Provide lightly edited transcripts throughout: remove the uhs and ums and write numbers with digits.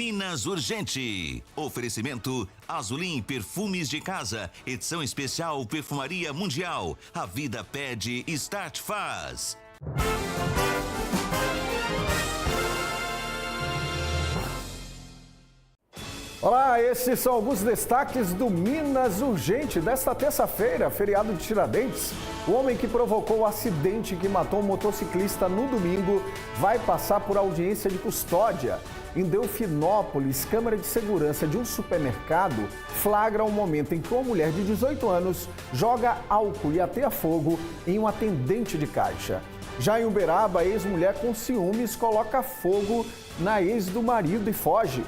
Minas Urgente. Oferecimento Azulim Perfumes de Casa. Edição especial Perfumaria Mundial. A vida pede Start Faz. Olá, esses são alguns destaques do Minas Urgente desta terça-feira, feriado de Tiradentes. O homem que provocou o acidente que matou um motociclista no domingo vai passar por audiência de custódia. Em Delfinópolis, câmera de segurança de um supermercado flagra um momento em que uma mulher de 18 anos joga álcool e ateia fogo em um atendente de caixa. Já em Uberaba, a ex-mulher com ciúmes coloca fogo na ex do marido e foge.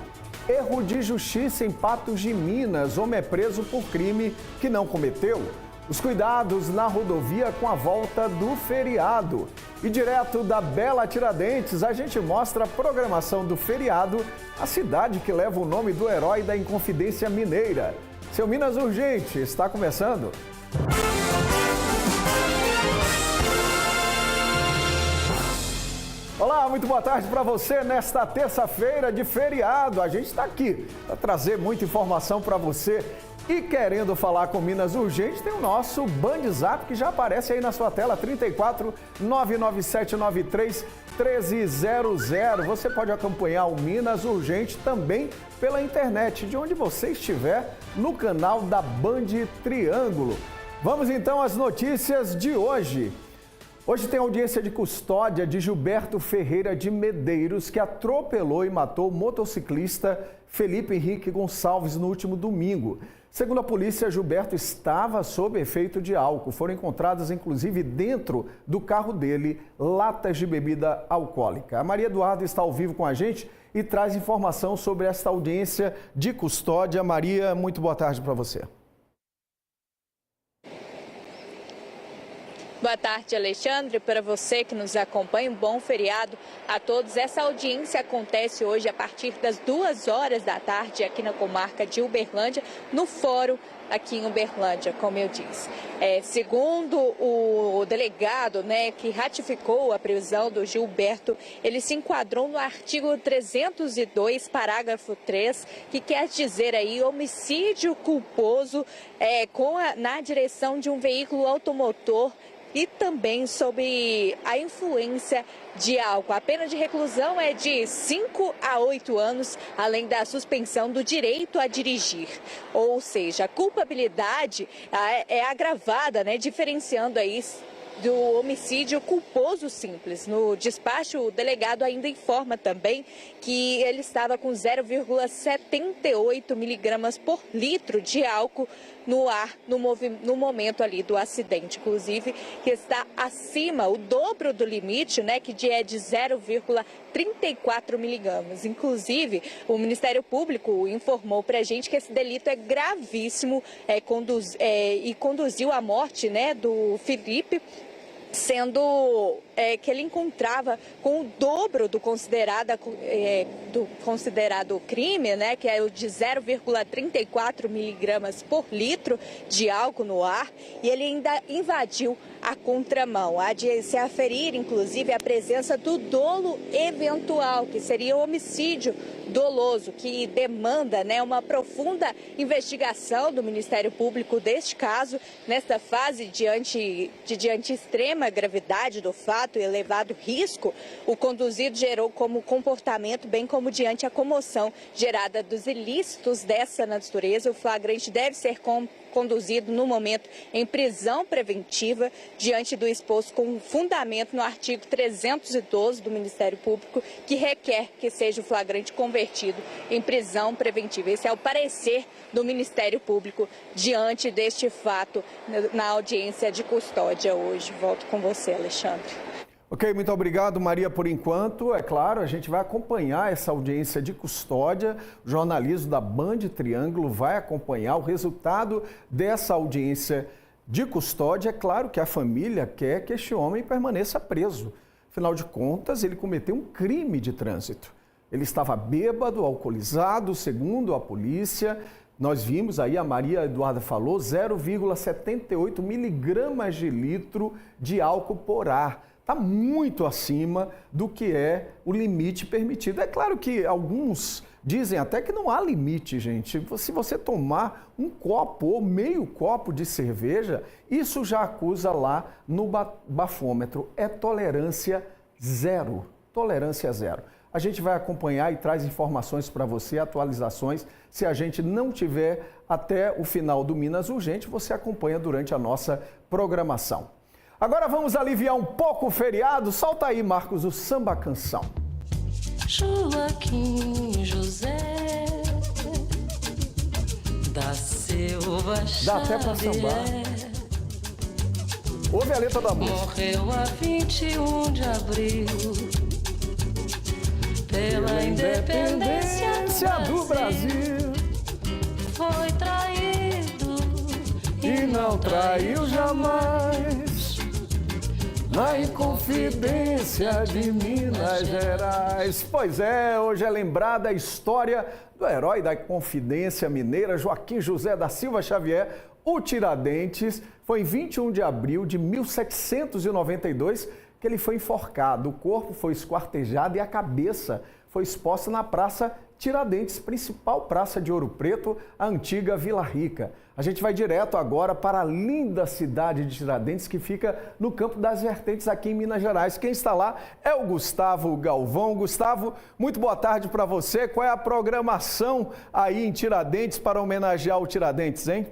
Erro de justiça em Patos de Minas. Homem é preso por crime que não cometeu. Os cuidados na rodovia com a volta do feriado. E direto da Bela Tiradentes, a gente mostra a programação do feriado, a cidade que leva o nome do herói da Inconfidência Mineira. Seu Minas Urgente está começando. Olá, muito boa tarde para você nesta terça-feira de feriado. A gente está aqui para trazer muita informação para você. E querendo falar com Minas Urgente, tem o nosso Bandzap que já aparece aí na sua tela, 34 99793 1300. Você pode acompanhar o Minas Urgente também pela internet, de onde você estiver, no canal da Band Triângulo. Vamos então às notícias de hoje. Hoje tem audiência de custódia de Gilberto Ferreira de Medeiros, que atropelou e matou o motociclista Felipe Henrique Gonçalves no último domingo. Segundo a polícia, Gilberto estava sob efeito de álcool. Foram encontradas, inclusive, dentro do carro dele, latas de bebida alcoólica. A Maria Eduarda está ao vivo com a gente e traz informação sobre esta audiência de custódia. Maria, muito boa tarde para você. Boa tarde, Alexandre. Para você que nos acompanha, um bom feriado a todos. Essa audiência acontece hoje a partir das 2 horas da tarde aqui na comarca de Uberlândia, no fórum aqui em Uberlândia, como eu disse. Segundo o delegado, que ratificou a prisão do Gilberto, ele se enquadrou no artigo 302, parágrafo 3, que quer dizer aí homicídio culposo na direção de um veículo automotor e também sob a influência de álcool. A pena de reclusão é de 5 a 8 anos, além da suspensão do direito a dirigir. Ou seja, a culpabilidade é agravada, diferenciando aí do homicídio culposo simples. No despacho, o delegado ainda informa também que ele estava com 0,78 miligramas por litro de álcool no ar no momento ali do acidente, inclusive que está acima, o dobro do limite, que é de 0,34 miligramas. Inclusive, o Ministério Público informou para a gente que esse delito é gravíssimo e conduziu à morte, do Felipe, sendo que ele encontrava com o dobro do considerado crime, que é o de 0,34 miligramas por litro de álcool no ar, e ele ainda invadiu a contramão. Há de se aferir, inclusive, a presença do dolo eventual, que seria o homicídio doloso, que demanda uma profunda investigação do Ministério Público deste caso. Nesta fase, diante extrema gravidade do fato e elevado risco, o conduzido gerou como comportamento, bem como diante a comoção gerada dos ilícitos dessa natureza. O flagrante deve ser conduzido no momento em prisão preventiva diante do exposto com fundamento no artigo 312 do Ministério Público, que requer que seja o flagrante convertido em prisão preventiva. Esse é o parecer do Ministério Público diante deste fato na audiência de custódia hoje. Volto com você, Alexandre. Ok, muito obrigado, Maria, por enquanto. É claro, a gente vai acompanhar essa audiência de custódia. O jornalismo da Band Triângulo vai acompanhar o resultado dessa audiência de custódia. É claro que a família quer que este homem permaneça preso. Afinal de contas, ele cometeu um crime de trânsito. Ele estava bêbado, alcoolizado, segundo a polícia. Nós vimos aí, a Maria Eduarda falou, 0,78 miligramas de litro de álcool por ar. Está muito acima do que é o limite permitido. É claro que alguns Dizem até que não há limite, gente. Se você tomar um copo ou meio copo de cerveja, isso já acusa lá no bafômetro. É tolerância zero. Tolerância zero. A gente vai acompanhar e traz informações para você, atualizações. Se a gente não tiver até o final do Minas Urgente, você acompanha durante a nossa programação. Agora vamos aliviar um pouco o feriado. Solta aí, Marcos, o Samba Canção. Joaquim José da Silva Xavier. Dá até pra sambar. Ouve a letra da música. Morreu a 21 de abril pela independência do Brasil. Foi traído E não traiu jamais. Na Inconfidência de Minas Gerais. Pois é, hoje é lembrada a história do herói da Confidência Mineira, Joaquim José da Silva Xavier, o Tiradentes. Foi em 21 de abril de 1792 que ele foi enforcado. O corpo foi esquartejado e a cabeça foi exposta na Praça Tiradentes, principal praça de Ouro Preto, a antiga Vila Rica. A gente vai direto agora para a linda cidade de Tiradentes, que fica no Campo das Vertentes, aqui em Minas Gerais. Quem está lá é o Gustavo Galvão. Gustavo, muito boa tarde para você. Qual é a programação aí em Tiradentes para homenagear o Tiradentes, hein?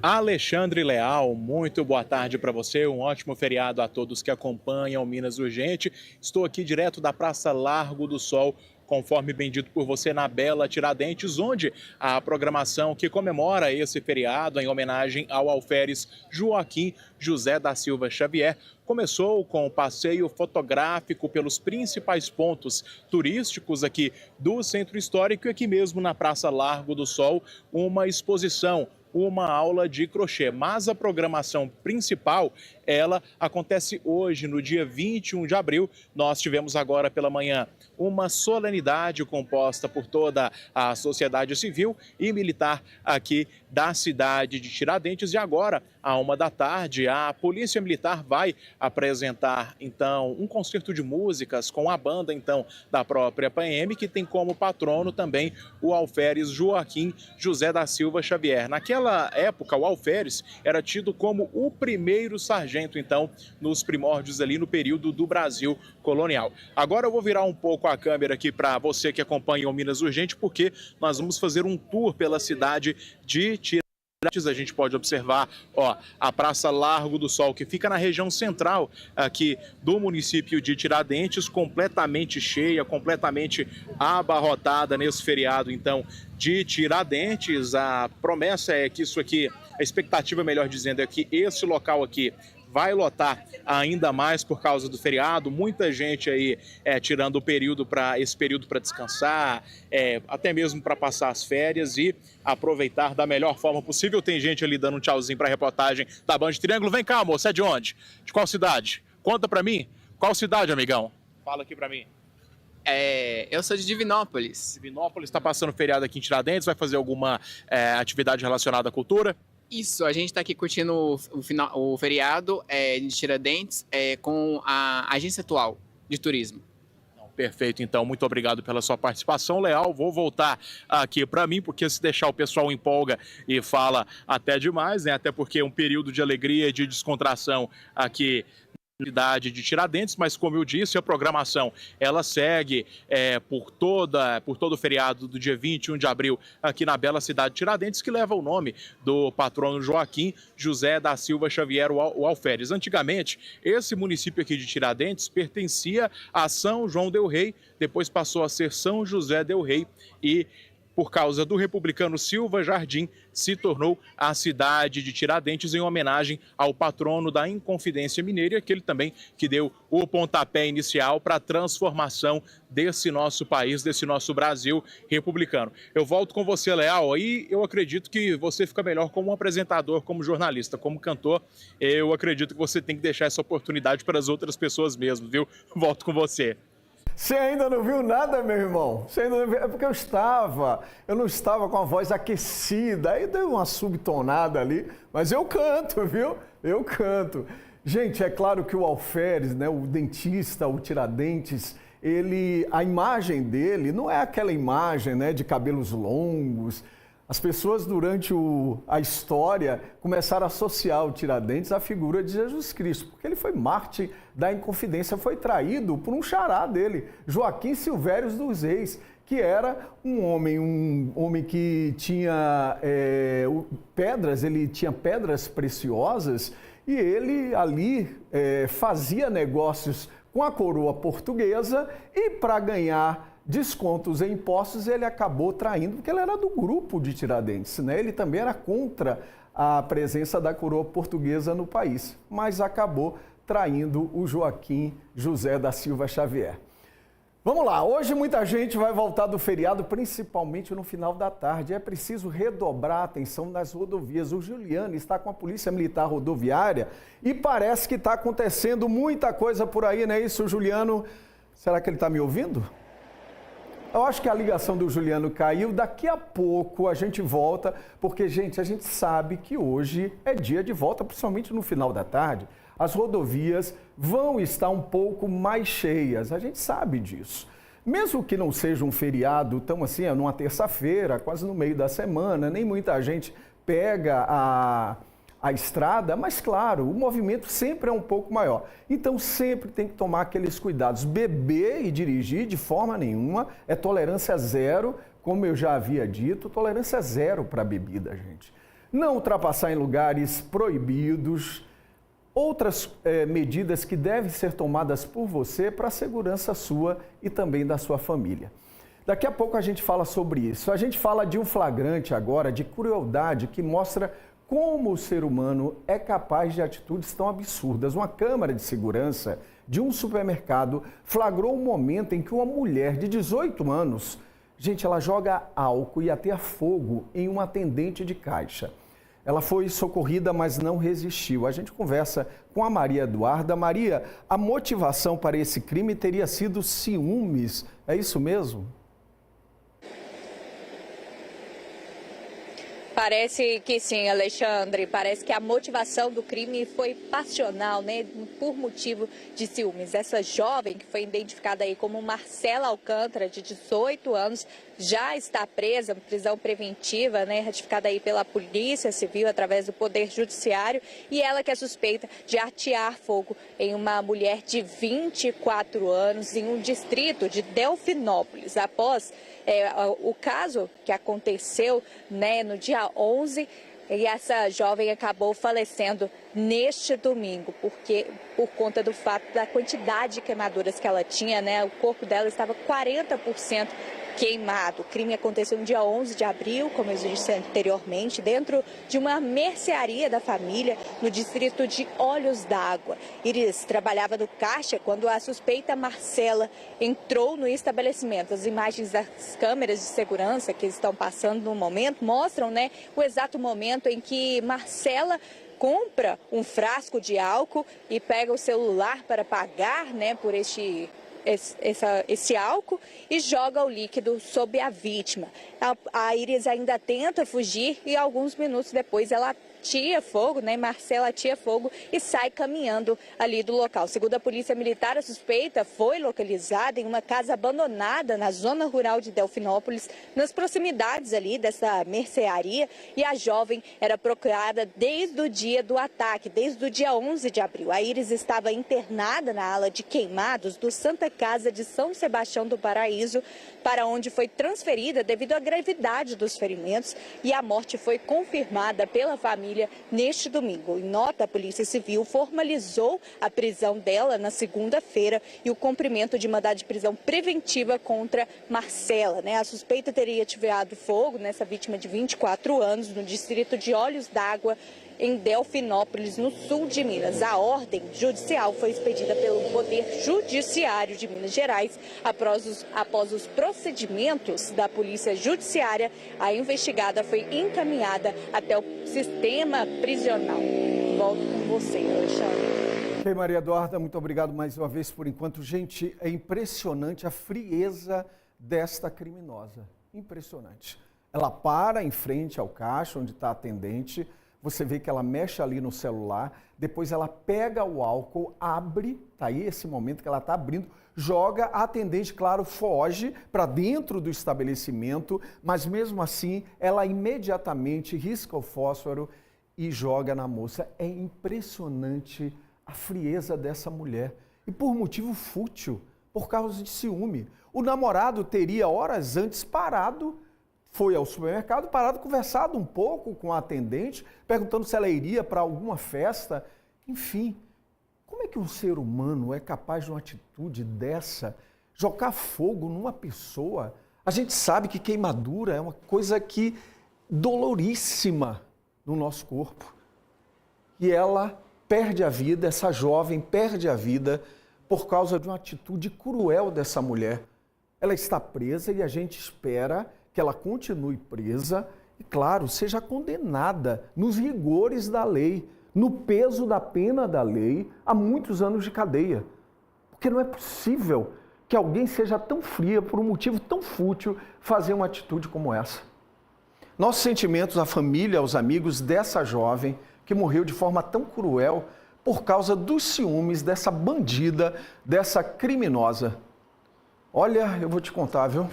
Alexandre Leal, muito boa tarde para você, um ótimo feriado a todos que acompanham Minas Urgente. Estou aqui direto da Praça Largo do Sol, conforme bem dito por você, na bela Tiradentes, onde a programação que comemora esse feriado em homenagem ao alferes Joaquim José da Silva Xavier começou com o passeio fotográfico pelos principais pontos turísticos aqui do Centro Histórico e aqui mesmo na Praça Largo do Sol, uma exposição, uma aula de crochê, mas a programação principal, ela acontece hoje, no dia 21 de abril. Nós tivemos agora pela manhã uma solenidade composta por toda a sociedade civil e militar aqui da cidade de Tiradentes. E agora, à 13h, a Polícia Militar vai apresentar, então, um concerto de músicas com a banda, então, da própria PM, que tem como patrono também o alferes Joaquim José da Silva Xavier. Naquela época, o alferes era tido como o primeiro sargento, então, nos primórdios ali no período do Brasil colonial. Agora eu vou virar um pouco a câmera aqui para você que acompanha o Minas Urgente, porque nós vamos fazer um tour pela cidade de Tiradentes. A gente pode observar, ó, a Praça Largo do Sol, que fica na região central aqui do município de Tiradentes, completamente cheia, completamente abarrotada nesse feriado, então, de Tiradentes. A promessa é que isso aqui, a expectativa, melhor dizendo, é que esse local aqui vai lotar ainda mais por causa do feriado. Muita gente aí tirando esse período para descansar, até mesmo para passar as férias e aproveitar da melhor forma possível. Tem gente ali dando um tchauzinho para a reportagem da Band Triângulo. Vem cá, moço, é de onde? De qual cidade? Conta para mim. Qual cidade, amigão? Fala aqui para mim. Eu sou de Divinópolis. Divinópolis, está passando feriado aqui em Tiradentes, vai fazer alguma atividade relacionada à cultura? Isso, a gente está aqui curtindo o feriado de Tiradentes com a Agência Atual de Turismo. Perfeito, então, muito obrigado pela sua participação, Leal. Vou voltar aqui para mim, porque se deixar o pessoal empolga e fala até demais, né? Até porque é um período de alegria e de descontração aqui na cidade de Tiradentes, mas como eu disse, a programação ela segue por todo o feriado do dia 21 de abril aqui na bela cidade de Tiradentes, que leva o nome do patrono Joaquim José da Silva Xavier, o alferes. Antigamente, esse município aqui de Tiradentes pertencia a São João del Rei, depois passou a ser São José del Rei e, por causa do republicano Silva Jardim, se tornou a cidade de Tiradentes em homenagem ao patrono da Inconfidência Mineira, aquele também que deu o pontapé inicial para a transformação desse nosso país, desse nosso Brasil republicano. Eu volto com você, Leal, aí eu acredito que você fica melhor como apresentador, como jornalista, como cantor. Eu acredito que você tem que deixar essa oportunidade para as outras pessoas mesmo, viu? Volto com você. Você ainda não viu nada, meu irmão? Você ainda não viu? É porque eu não estava com a voz aquecida, aí deu uma subtonada ali, mas eu canto, viu? Eu canto. Gente, é claro que o alferes, né, o dentista, o Tiradentes, a imagem dele não é aquela imagem, né, de cabelos longos. As pessoas durante a história começaram a associar o Tiradentes à figura de Jesus Cristo, porque ele foi mártir da Inconfidência, foi traído por um xará dele, Joaquim Silvério dos Reis, que era um homem que tinha pedras, ele tinha pedras preciosas e ele ali fazia negócios com a coroa portuguesa e para ganhar descontos em impostos ele acabou traindo, porque ele era do grupo de Tiradentes, né? Ele também era contra a presença da coroa portuguesa no país, mas acabou traindo o Joaquim José da Silva Xavier. Vamos lá, hoje muita gente vai voltar do feriado, principalmente no final da tarde. É preciso redobrar a atenção nas rodovias. O Juliano está com a Polícia Militar Rodoviária e parece que está acontecendo muita coisa por aí, não é isso, Juliano? Será que ele está me ouvindo? Eu acho que a ligação do Juliano caiu. Daqui a pouco a gente volta, porque, gente, a gente sabe que hoje é dia de volta, principalmente no final da tarde. As rodovias vão estar um pouco mais cheias, a gente sabe disso. Mesmo que não seja um feriado tão assim, numa terça-feira, quase no meio da semana, nem muita gente pega a estrada, mas claro, o movimento sempre é um pouco maior. Então sempre tem que tomar aqueles cuidados. Beber e dirigir de forma nenhuma é tolerância zero, como eu já havia dito, tolerância zero para bebida, gente. Não ultrapassar em lugares proibidos. Outras medidas que devem ser tomadas por você para a segurança sua e também da sua família. Daqui a pouco a gente fala sobre isso. A gente fala de um flagrante agora de crueldade que mostra como o ser humano é capaz de atitudes tão absurdas. Uma câmera de segurança de um supermercado flagrou um momento em que uma mulher de 18 anos, gente, ela joga álcool e até fogo em uma atendente de caixa. Ela foi socorrida, mas não resistiu. A gente conversa com a Maria Eduarda. Maria, a motivação para esse crime teria sido ciúmes, é isso mesmo? Parece que sim, Alexandre. Parece que a motivação do crime foi passional, né? Por motivo de ciúmes. Essa jovem, que foi identificada aí como Marcela Alcântara, de 18 anos, já está presa, prisão preventiva, né? Ratificada aí pela Polícia Civil através do Poder Judiciário. E ela que é suspeita de atear fogo em uma mulher de 24 anos em um distrito de Delfinópolis. Após o caso que aconteceu, né, no dia 11, e essa jovem acabou falecendo neste domingo, porque por conta do fato da quantidade de queimaduras que ela tinha, né, o corpo dela estava 40% queimado. O crime aconteceu no dia 11 de abril, como eu disse anteriormente, dentro de uma mercearia da família no distrito de Olhos d'Água. Iris trabalhava no caixa quando a suspeita Marcela entrou no estabelecimento. As imagens das câmeras de segurança que estão passando no momento mostram, né, o exato momento em que Marcela compra um frasco de álcool e pega o celular para pagar, né, por esse álcool e joga o líquido sobre a vítima. A Iris ainda tenta fugir e alguns minutos depois ela atia fogo, né? Marcela atia fogo e sai caminhando ali do local. Segundo a Polícia Militar, a suspeita foi localizada em uma casa abandonada na zona rural de Delfinópolis, nas proximidades ali dessa mercearia, e a jovem era procurada desde o dia do ataque, desde o dia 11 de abril. A Iris estava internada na ala de queimados do Santa Casa de São Sebastião do Paraíso, para onde foi transferida devido à gravidade dos ferimentos, e a morte foi confirmada pela família neste domingo. Em nota, a Polícia Civil formalizou a prisão dela na segunda-feira e o cumprimento de mandado de prisão preventiva contra Marcela, né? A suspeita teria ateado fogo nessa vítima de 24 anos no distrito de Olhos d'Água, em Delfinópolis, no sul de Minas. A ordem judicial foi expedida pelo Poder Judiciário de Minas Gerais. Após os procedimentos da Polícia Judiciária, a investigada foi encaminhada até o sistema prisional. Volto com você, Alexandre. Ok, Maria Eduarda, muito obrigado mais uma vez por enquanto. Gente, é impressionante a frieza desta criminosa. Impressionante. Ela para em frente ao caixa onde está a atendente, você vê que ela mexe ali no celular, depois ela pega o álcool, abre, tá aí esse momento que ela está abrindo, joga, a atendente, claro, foge para dentro do estabelecimento, mas mesmo assim ela imediatamente risca o fósforo e joga na moça. É impressionante a frieza dessa mulher e por motivo fútil, por causa de ciúme. O namorado teria horas antes parado, foi ao supermercado, parado, conversado um pouco com a atendente, perguntando se ela iria para alguma festa. Enfim, como é que um ser humano é capaz de uma atitude dessa, jogar fogo numa pessoa? A gente sabe que queimadura é uma coisa que doloríssima no nosso corpo. E ela perde a vida, essa jovem perde a vida por causa de uma atitude cruel dessa mulher. Ela está presa e a gente espera que ela continue presa e, claro, seja condenada nos rigores da lei, no peso da pena da lei, a muitos anos de cadeia. Porque não é possível que alguém seja tão fria, por um motivo tão fútil, fazer uma atitude como essa. Nossos sentimentos à família, aos amigos dessa jovem que morreu de forma tão cruel por causa dos ciúmes dessa bandida, dessa criminosa. Olha, eu vou te contar, viu?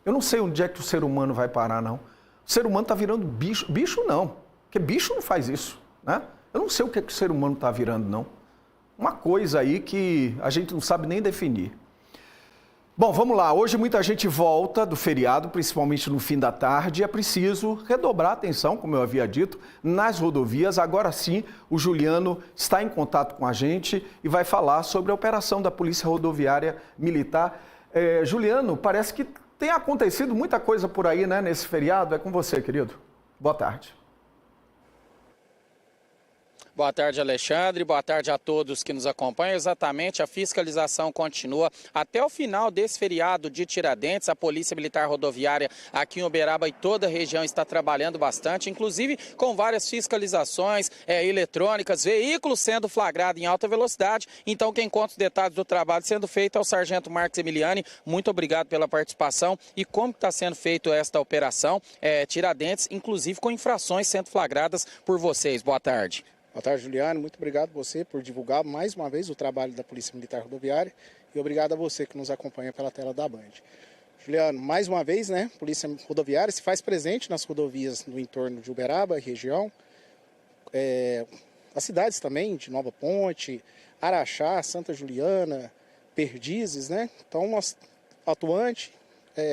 Eu não sei onde é que o ser humano vai parar, não. O ser humano está virando bicho. Bicho não, porque bicho não faz isso, né? Eu não sei o que é que o ser humano está virando, não. Uma coisa aí que a gente não sabe nem definir. Bom, vamos lá. Hoje muita gente volta do feriado, principalmente no fim da tarde. É preciso redobrar a atenção, como eu havia dito, nas rodovias. Agora sim, o Juliano está em contato com a gente e vai falar sobre a operação da Polícia Rodoviária Militar. Juliano, parece que tem acontecido muita coisa por aí, né, nesse feriado. É com você, querido. Boa tarde. Boa tarde, Alexandre. Boa tarde a todos que nos acompanham. Exatamente, a fiscalização continua até o final desse feriado de Tiradentes. A Polícia Militar Rodoviária aqui em Uberaba e toda a região está trabalhando bastante, inclusive com várias fiscalizações eletrônicas, veículos sendo flagrados em alta velocidade. Então, quem conta os detalhes do trabalho sendo feito é o Sargento Marcos Emiliani. Muito obrigado pela participação. E como está sendo feita esta operação Tiradentes, inclusive com infrações sendo flagradas por vocês. Boa tarde. Boa tarde, Juliano. Muito obrigado a você por divulgar mais uma vez o trabalho da Polícia Militar Rodoviária e obrigado a você que nos acompanha pela tela da Band. Juliano, mais uma vez, né, a Polícia Rodoviária se faz presente nas rodovias no entorno de Uberaba e região, as cidades também de Nova Ponte, Araxá, Santa Juliana, Perdizes, né? Então, nós atuante,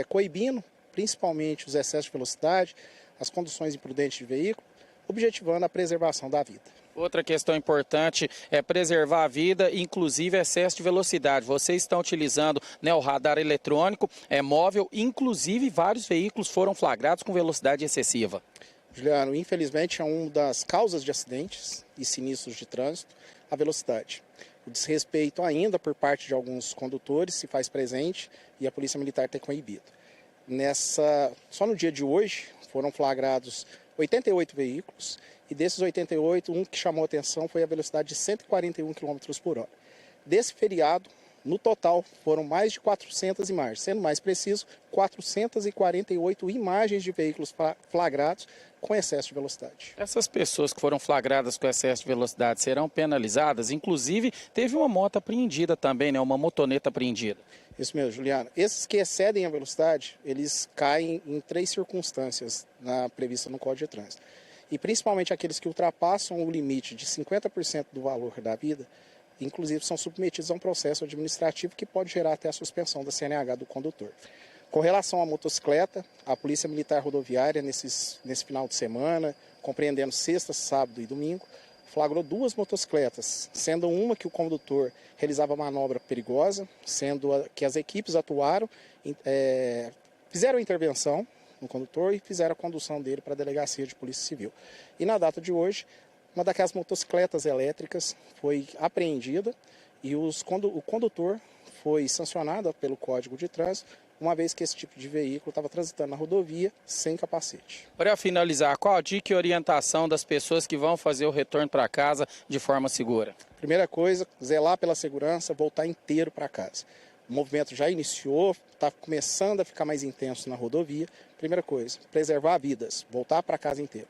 coibindo principalmente os excessos de velocidade, as conduções imprudentes de veículo, objetivando a preservação da vida. Outra questão importante é preservar a vida, inclusive excesso de velocidade. Vocês estão utilizando, né, o radar eletrônico, móvel, inclusive vários veículos foram flagrados com velocidade excessiva. Juliano, infelizmente é uma das causas de acidentes e sinistros de trânsito, a velocidade. O desrespeito ainda por parte de alguns condutores se faz presente e a Polícia Militar tem coibido. Só no dia de hoje foram flagrados 88 veículos e desses 88, um que chamou a atenção foi a velocidade de 141 km por hora. Desse feriado, no total, foram mais de 400 imagens, sendo mais preciso, 448 imagens de veículos flagrados com excesso de velocidade. Essas pessoas que foram flagradas com excesso de velocidade serão penalizadas? Inclusive, teve uma moto apreendida também, né? Uma motoneta apreendida. Isso mesmo, Juliano. Esses que excedem a velocidade, eles caem em 3 circunstâncias prevista no Código de Trânsito. E principalmente aqueles que ultrapassam o limite de 50% do valor da vida, inclusive são submetidos a um processo administrativo que pode gerar até a suspensão da CNH do condutor. Com relação à motocicleta, a Polícia Militar Rodoviária, nesse final de semana, compreendendo sexta, sábado e domingo, flagrou 2 motocicletas, sendo uma que o condutor realizava manobra perigosa, sendo que as equipes atuaram, fizeram a intervenção no condutor e fizeram a condução dele para a Delegacia de Polícia Civil. E na data de hoje, uma daquelas motocicletas elétricas foi apreendida e o condutor foi sancionado pelo Código de Trânsito, uma vez que esse tipo de veículo estava transitando na rodovia sem capacete. Para finalizar, qual a dica e orientação das pessoas que vão fazer o retorno para casa de forma segura? Primeira coisa, zelar pela segurança, voltar inteiro para casa. O movimento já iniciou, está começando a ficar mais intenso na rodovia. Primeira coisa, preservar vidas, voltar para casa inteiro.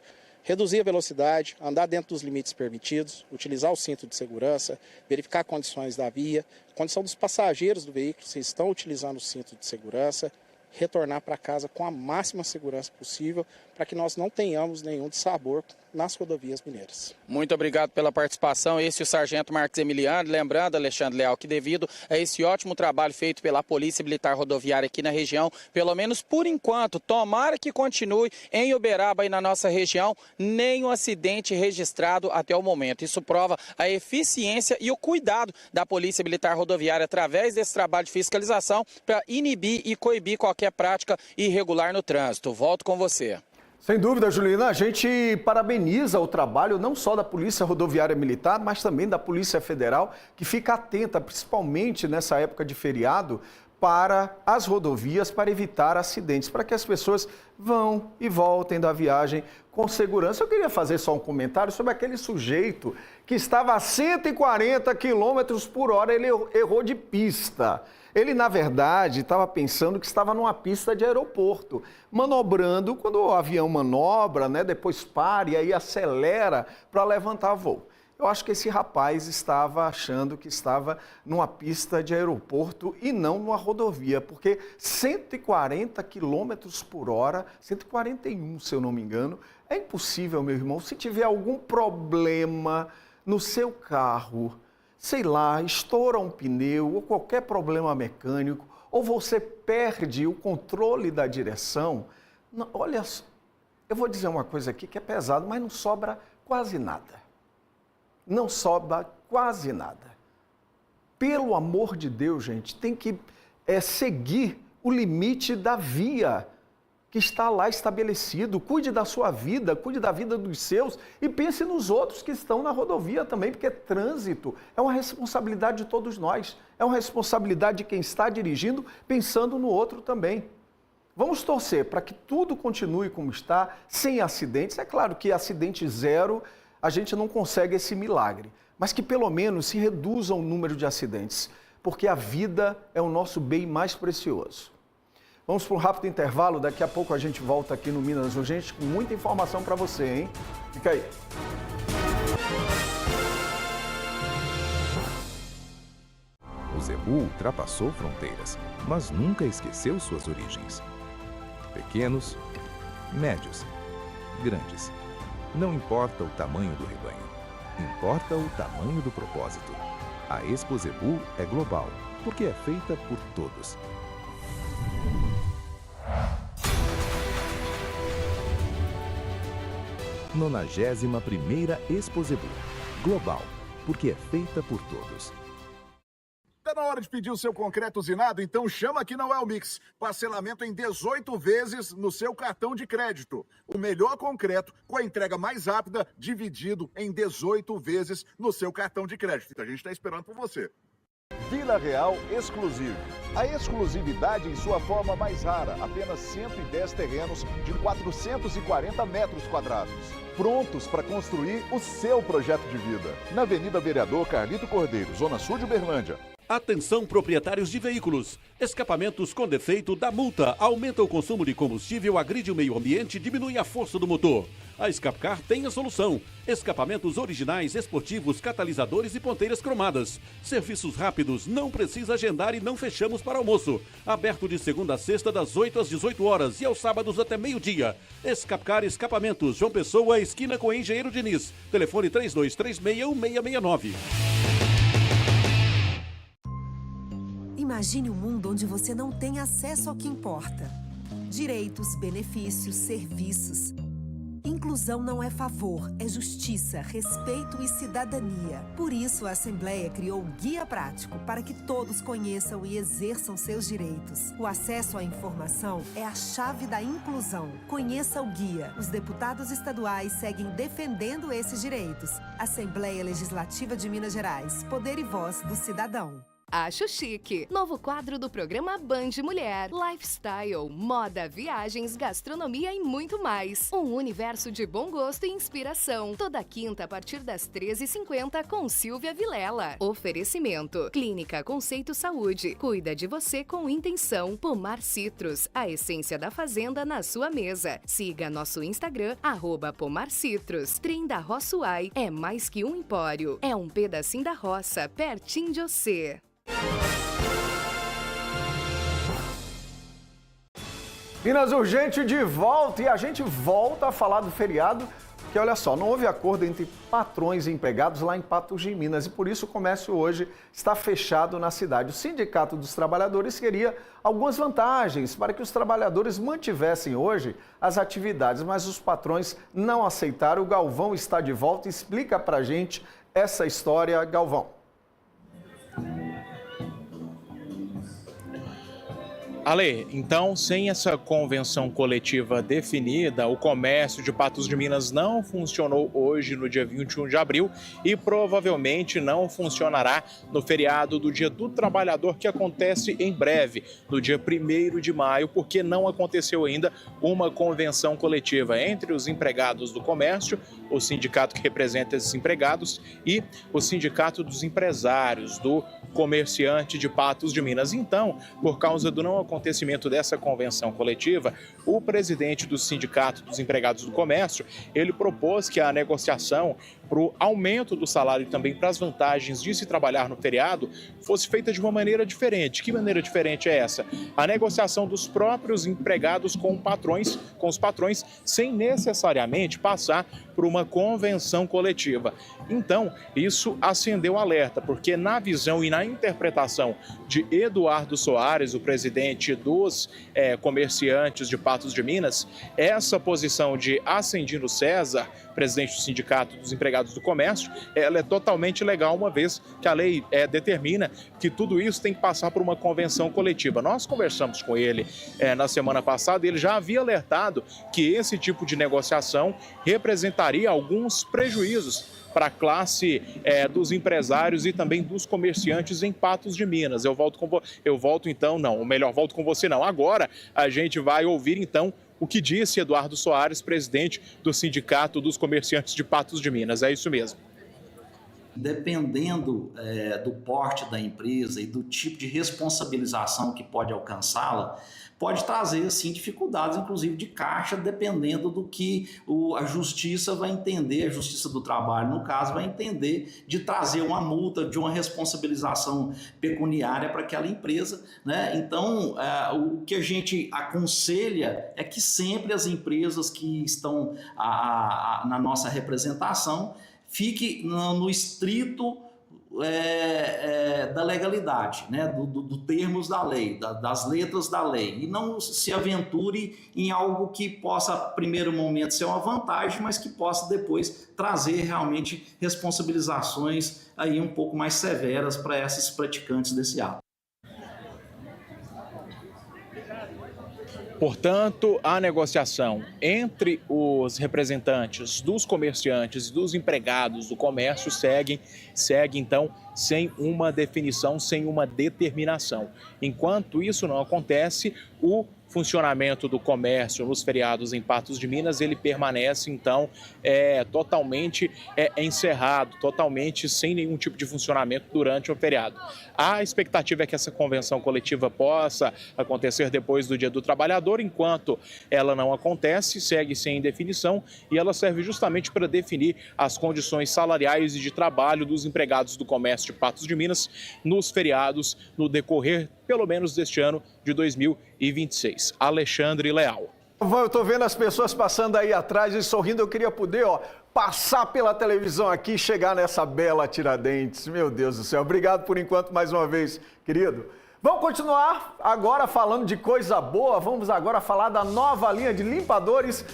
reduzir a velocidade, andar dentro dos limites permitidos, utilizar o cinto de segurança, verificar condições da via, condição dos passageiros do veículo, se estão utilizando o cinto de segurança, retornar para casa com a máxima segurança possível para que nós não tenhamos nenhum dissabor nas rodovias mineiras. Muito obrigado pela participação. Esse é o Sargento Marcos Emiliano. Lembrando, Alexandre Leal, que devido a esse ótimo trabalho feito pela Polícia Militar Rodoviária aqui na região, pelo menos por enquanto, tomara que continue em Uberaba e na nossa região, nenhum acidente registrado até o momento. Isso prova a eficiência e o cuidado da Polícia Militar Rodoviária através desse trabalho de fiscalização para inibir e coibir qualquer prática irregular no trânsito. Volto com você. Sem dúvida, Juliana, a gente parabeniza o trabalho não só da Polícia Rodoviária Militar, mas também da Polícia Federal, que fica atenta, principalmente nessa época de feriado, para as rodovias, para evitar acidentes, para que as pessoas vão e voltem da viagem com segurança. Eu queria fazer só um comentário sobre aquele sujeito que estava a 140 km por hora, ele errou de pista. Ele, na verdade, estava pensando que estava numa pista de aeroporto, manobrando, quando o avião manobra, né, depois para e aí acelera para levantar voo. Eu acho que esse rapaz estava achando que estava numa pista de aeroporto e não numa rodovia, porque 140 km por hora, 141 se eu não me engano, é impossível, meu irmão. Se tiver algum problema no seu carro, sei lá, estoura um pneu ou qualquer problema mecânico, ou você perde o controle da direção, não, olha, eu vou dizer uma coisa aqui que é pesado, mas não sobra quase nada. Não sobra quase nada. Pelo amor de Deus, gente, tem que seguir o limite da via que está lá estabelecido. Cuide da sua vida, cuide da vida dos seus e pense nos outros que estão na rodovia também, porque trânsito é uma responsabilidade de todos nós, é uma responsabilidade de quem está dirigindo, pensando no outro também. Vamos torcer para que tudo continue como está, sem acidentes. É claro que acidente zero, a gente não consegue esse milagre, mas que pelo menos se reduza o número de acidentes, porque a vida é o nosso bem mais precioso. Vamos para um rápido intervalo, daqui a pouco a gente volta aqui no Minas Urgente com muita informação para você, hein? Fica aí. O Zebu ultrapassou fronteiras, mas nunca esqueceu suas origens. Pequenos, médios, grandes. Não importa o tamanho do rebanho, importa o tamanho do propósito. A Expo Zebu é global, porque é feita por todos. Nonagésima primeira Expo Zebu, global, porque é feita por todos. Está na hora de pedir o seu concreto usinado? Então chama aqui na Welmix. Parcelamento em 18 vezes no seu cartão de crédito. O melhor concreto com a entrega mais rápida, dividido em 18 vezes no seu cartão de crédito. Então a gente está esperando por você. Vila Real Exclusive. A exclusividade em sua forma mais rara. Apenas 110 terrenos de 440 metros quadrados. Prontos para construir o seu projeto de vida. Na Avenida Vereador Carlito Cordeiro, Zona Sul de Uberlândia. Atenção, proprietários de veículos. Escapamentos com defeito dá multa, aumenta o consumo de combustível, agride o meio ambiente e diminui a força do motor. A Escapcar tem a solução. Escapamentos originais, esportivos, catalisadores e ponteiras cromadas. Serviços rápidos, não precisa agendar e não fechamos para almoço. Aberto de segunda a sexta, das 8 às 18 horas e aos sábados até meio-dia. Escapcar Escapamentos, João Pessoa, esquina com Engenheiro Diniz. Telefone 3236-1669. Imagine um mundo onde você não tem acesso ao que importa. Direitos, benefícios, serviços. Inclusão não é favor, é justiça, respeito e cidadania. Por isso, a Assembleia criou um guia prático para que todos conheçam e exerçam seus direitos. O acesso à informação é a chave da inclusão. Conheça o guia. Os deputados estaduais seguem defendendo esses direitos. Assembleia Legislativa de Minas Gerais. Poder e voz do cidadão. Acho chique. Novo quadro do programa Band Mulher. Lifestyle, moda, viagens, gastronomia e muito mais. Um universo de bom gosto e inspiração. Toda quinta a partir das 13h50 com Silvia Vilela. Oferecimento. Clínica Conceito Saúde. Cuida de você com intenção. Pomar Citrus. A essência da fazenda na sua mesa. Siga nosso Instagram, @PomarCitrus. Trem da Roçuai. É mais que um empório. É um pedacinho da roça, pertinho de você. Minas Urgente de volta e a gente volta a falar do feriado, que olha só, não houve acordo entre patrões e empregados lá em Patos de Minas e por isso o comércio hoje está fechado na cidade. O Sindicato dos Trabalhadores queria algumas vantagens para que os trabalhadores mantivessem hoje as atividades, mas os patrões não aceitaram. O Galvão está de volta e explica pra gente essa história, Galvão. Ale, então, sem essa convenção coletiva definida, o comércio de Patos de Minas não funcionou hoje, no dia 21 de abril, e provavelmente não funcionará no feriado do Dia do Trabalhador, que acontece em breve, no dia 1º de maio, porque não aconteceu ainda uma convenção coletiva entre os empregados do comércio, o sindicato que representa esses empregados, e o sindicato dos empresários, do comerciante de Patos de Minas. Então, por causa do não acontecimento dessa convenção coletiva, o presidente do Sindicato dos Empregados do Comércio, ele propôs que a negociação para o aumento do salário e também para as vantagens de se trabalhar no feriado fosse feita de uma maneira diferente. Que maneira diferente é essa? A negociação dos próprios empregados com os patrões, sem necessariamente passar por uma convenção coletiva. Então, isso acendeu alerta, porque na visão e na interpretação de Eduardo Soares, o presidente dos comerciantes de Patos de Minas, essa posição de Ascendino César, presidente do Sindicato dos Empregados do Comércio, ela é totalmente legal, uma vez que a lei determina que tudo isso tem que passar por uma convenção coletiva. Nós conversamos com ele na semana passada e ele já havia alertado que esse tipo de negociação representaria alguns prejuízos para a classe dos empresários e também dos comerciantes em Patos de Minas. Volto com você não. Agora a gente vai ouvir então o que disse Eduardo Soares, presidente do Sindicato dos Comerciantes de Patos de Minas. É isso mesmo. Dependendo do porte da empresa e do tipo de responsabilização que pode alcançá-la, pode trazer, assim, dificuldades, inclusive de caixa, dependendo do que a justiça vai entender, a justiça do trabalho, no caso, vai entender de trazer uma multa, de uma responsabilização pecuniária para aquela empresa, né? Então, o que a gente aconselha é que sempre as empresas que estão na nossa representação fique no estrito da legalidade, né? do termos da lei, das letras da lei, e não se aventure em algo que possa, primeiro momento, ser uma vantagem, mas que possa depois trazer realmente responsabilizações aí um pouco mais severas para esses praticantes desse ato. Portanto, a negociação entre os representantes dos comerciantes e dos empregados do comércio segue então, sem uma definição, sem uma determinação. Enquanto isso não acontece, o funcionamento do comércio nos feriados em Patos de Minas, ele permanece, então, totalmente encerrado, totalmente sem nenhum tipo de funcionamento durante o feriado. A expectativa é que essa convenção coletiva possa acontecer depois do Dia do Trabalhador, enquanto ela não acontece, segue sem definição, e ela serve justamente para definir as condições salariais e de trabalho dos empregados do comércio de Patos de Minas nos feriados, no decorrer, pelo menos, deste ano de 2026. Alexandre Leal. Eu estou vendo as pessoas passando aí atrás e sorrindo. Eu queria poder, passar pela televisão aqui e chegar nessa bela Tiradentes. Meu Deus do céu. Obrigado por enquanto mais uma vez, querido. Vamos continuar agora falando de coisa boa. Vamos agora falar da nova linha de limpadores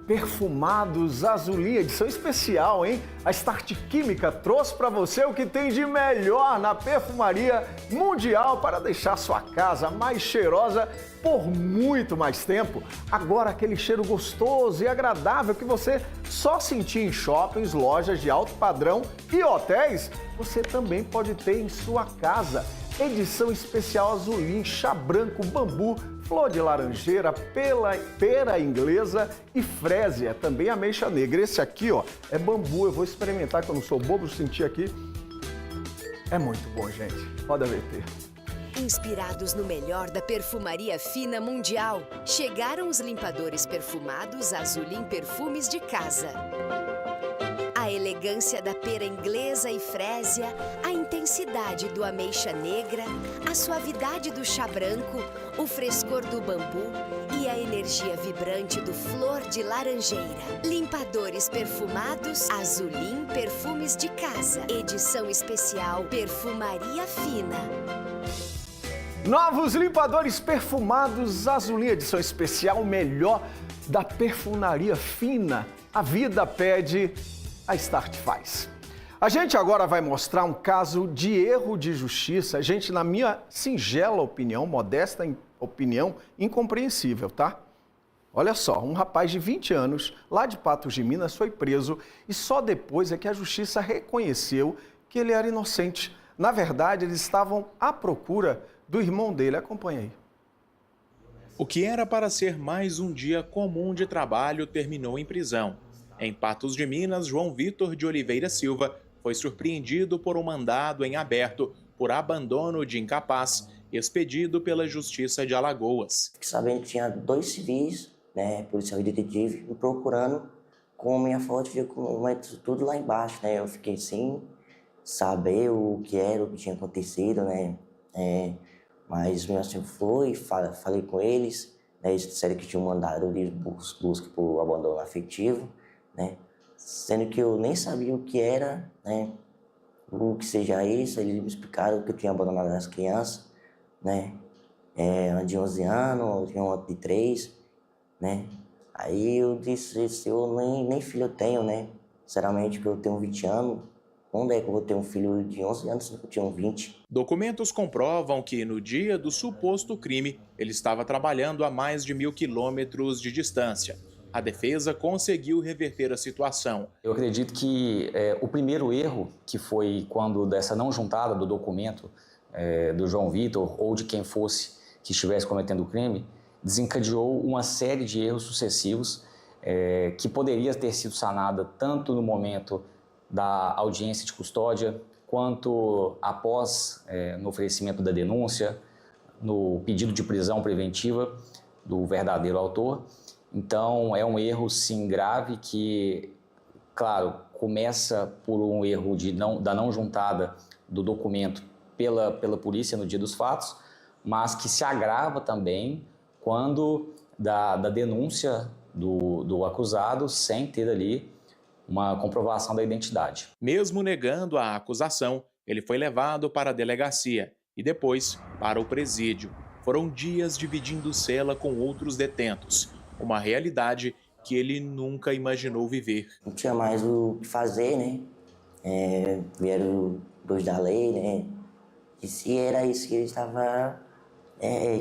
perfumados Azulin, edição especial, hein? A Start Química trouxe para você o que tem de melhor na perfumaria mundial para deixar sua casa mais cheirosa por muito mais tempo. Agora aquele cheiro gostoso e agradável que você só sentia em shoppings, lojas de alto padrão e hotéis, você também pode ter em sua casa. edição especial azulim, chá branco, bambu, flor de laranjeira, pera inglesa e frésia, também ameixa negra. Esse aqui, ó, é bambu, eu vou experimentar, que eu não sou bobo, sentir aqui. É muito bom, gente. Pode AVT. Inspirados no melhor da perfumaria fina mundial, chegaram os limpadores perfumados Azulim Perfumes de Casa. A elegância da pera inglesa e frésia, a intensidade do ameixa negra, a suavidade do chá branco, o frescor do bambu e a energia vibrante do flor de laranjeira. Limpadores perfumados Azulim Perfumes de Casa. Edição especial Perfumaria Fina. Novos limpadores perfumados Azulim, edição especial, melhor da perfumaria fina. A vida pede, a Start faz. A gente agora vai mostrar um caso de erro de justiça. Gente, na minha singela opinião, modesta opinião, incompreensível, tá? Olha só, um rapaz de 20 anos, lá de Patos de Minas, foi preso e só depois é que a justiça reconheceu que ele era inocente. Na verdade, eles estavam à procura do irmão dele. Acompanha aí. O que era para ser mais um dia comum de trabalho terminou em prisão. Em Patos de Minas, João Vitor de Oliveira Silva foi surpreendido por um mandado em aberto por abandono de incapaz, expedido pela Justiça de Alagoas. Fiquei sabendo que tinha 2 civis, policial e detetive, me procurando com minha foto de documento, tudo lá embaixo, né? Eu fiquei sem saber o que era, o que tinha acontecido, né? Mas mesmo assim falei com eles, né? Eles disseram que tinham mandado de busca por abandono afetivo, né? Sendo que eu nem sabia o que era, né? O que seja isso. Eles me explicaram que eu tinha abandonado as crianças, né? Uma de 11 anos, tinha uma de 3, né? Aí eu disse, eu nem filho eu tenho, né? Sinceramente, que eu tenho 20 anos. Onde é que eu vou ter um filho de 11 anos se eu tinha 20? Documentos comprovam que no dia do suposto crime, ele estava trabalhando a mais de 1.000 quilômetros de distância. A defesa conseguiu reverter a situação. Eu acredito que o primeiro erro, que foi quando dessa não juntada do documento do João Vitor ou de quem fosse que estivesse cometendo o crime, desencadeou uma série de erros sucessivos que poderia ter sido sanada tanto no momento da audiência de custódia, quanto após no oferecimento da denúncia, no pedido de prisão preventiva do verdadeiro autor. Então, é um erro, sim, grave que, claro, começa por um erro da não juntada do documento pela polícia no dia dos fatos, mas que se agrava também quando da denúncia do acusado sem ter ali uma comprovação da identidade. Mesmo negando a acusação, ele foi levado para a delegacia e depois para o presídio. Foram dias dividindo cela com outros detentos, uma realidade que ele nunca imaginou viver. Não tinha mais o que fazer, né? Vieram dois da lei, né? E se era isso que ele estava,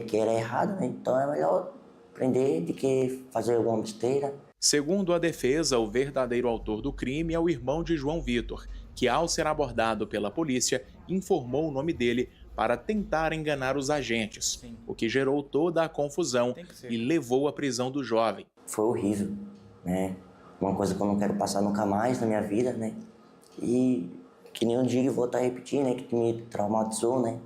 que era errado, né? Então é melhor prender do que fazer alguma besteira. Segundo a defesa, o verdadeiro autor do crime é o irmão de João Vitor, que ao ser abordado pela polícia, informou o nome dele para tentar enganar os agentes, o que gerou toda a confusão e levou à prisão do jovem. Foi horrível, né? Uma coisa que eu não quero passar nunca mais na minha vida, né? E que nem eu digo e vou estar repetindo, né? Que me traumatizou, né?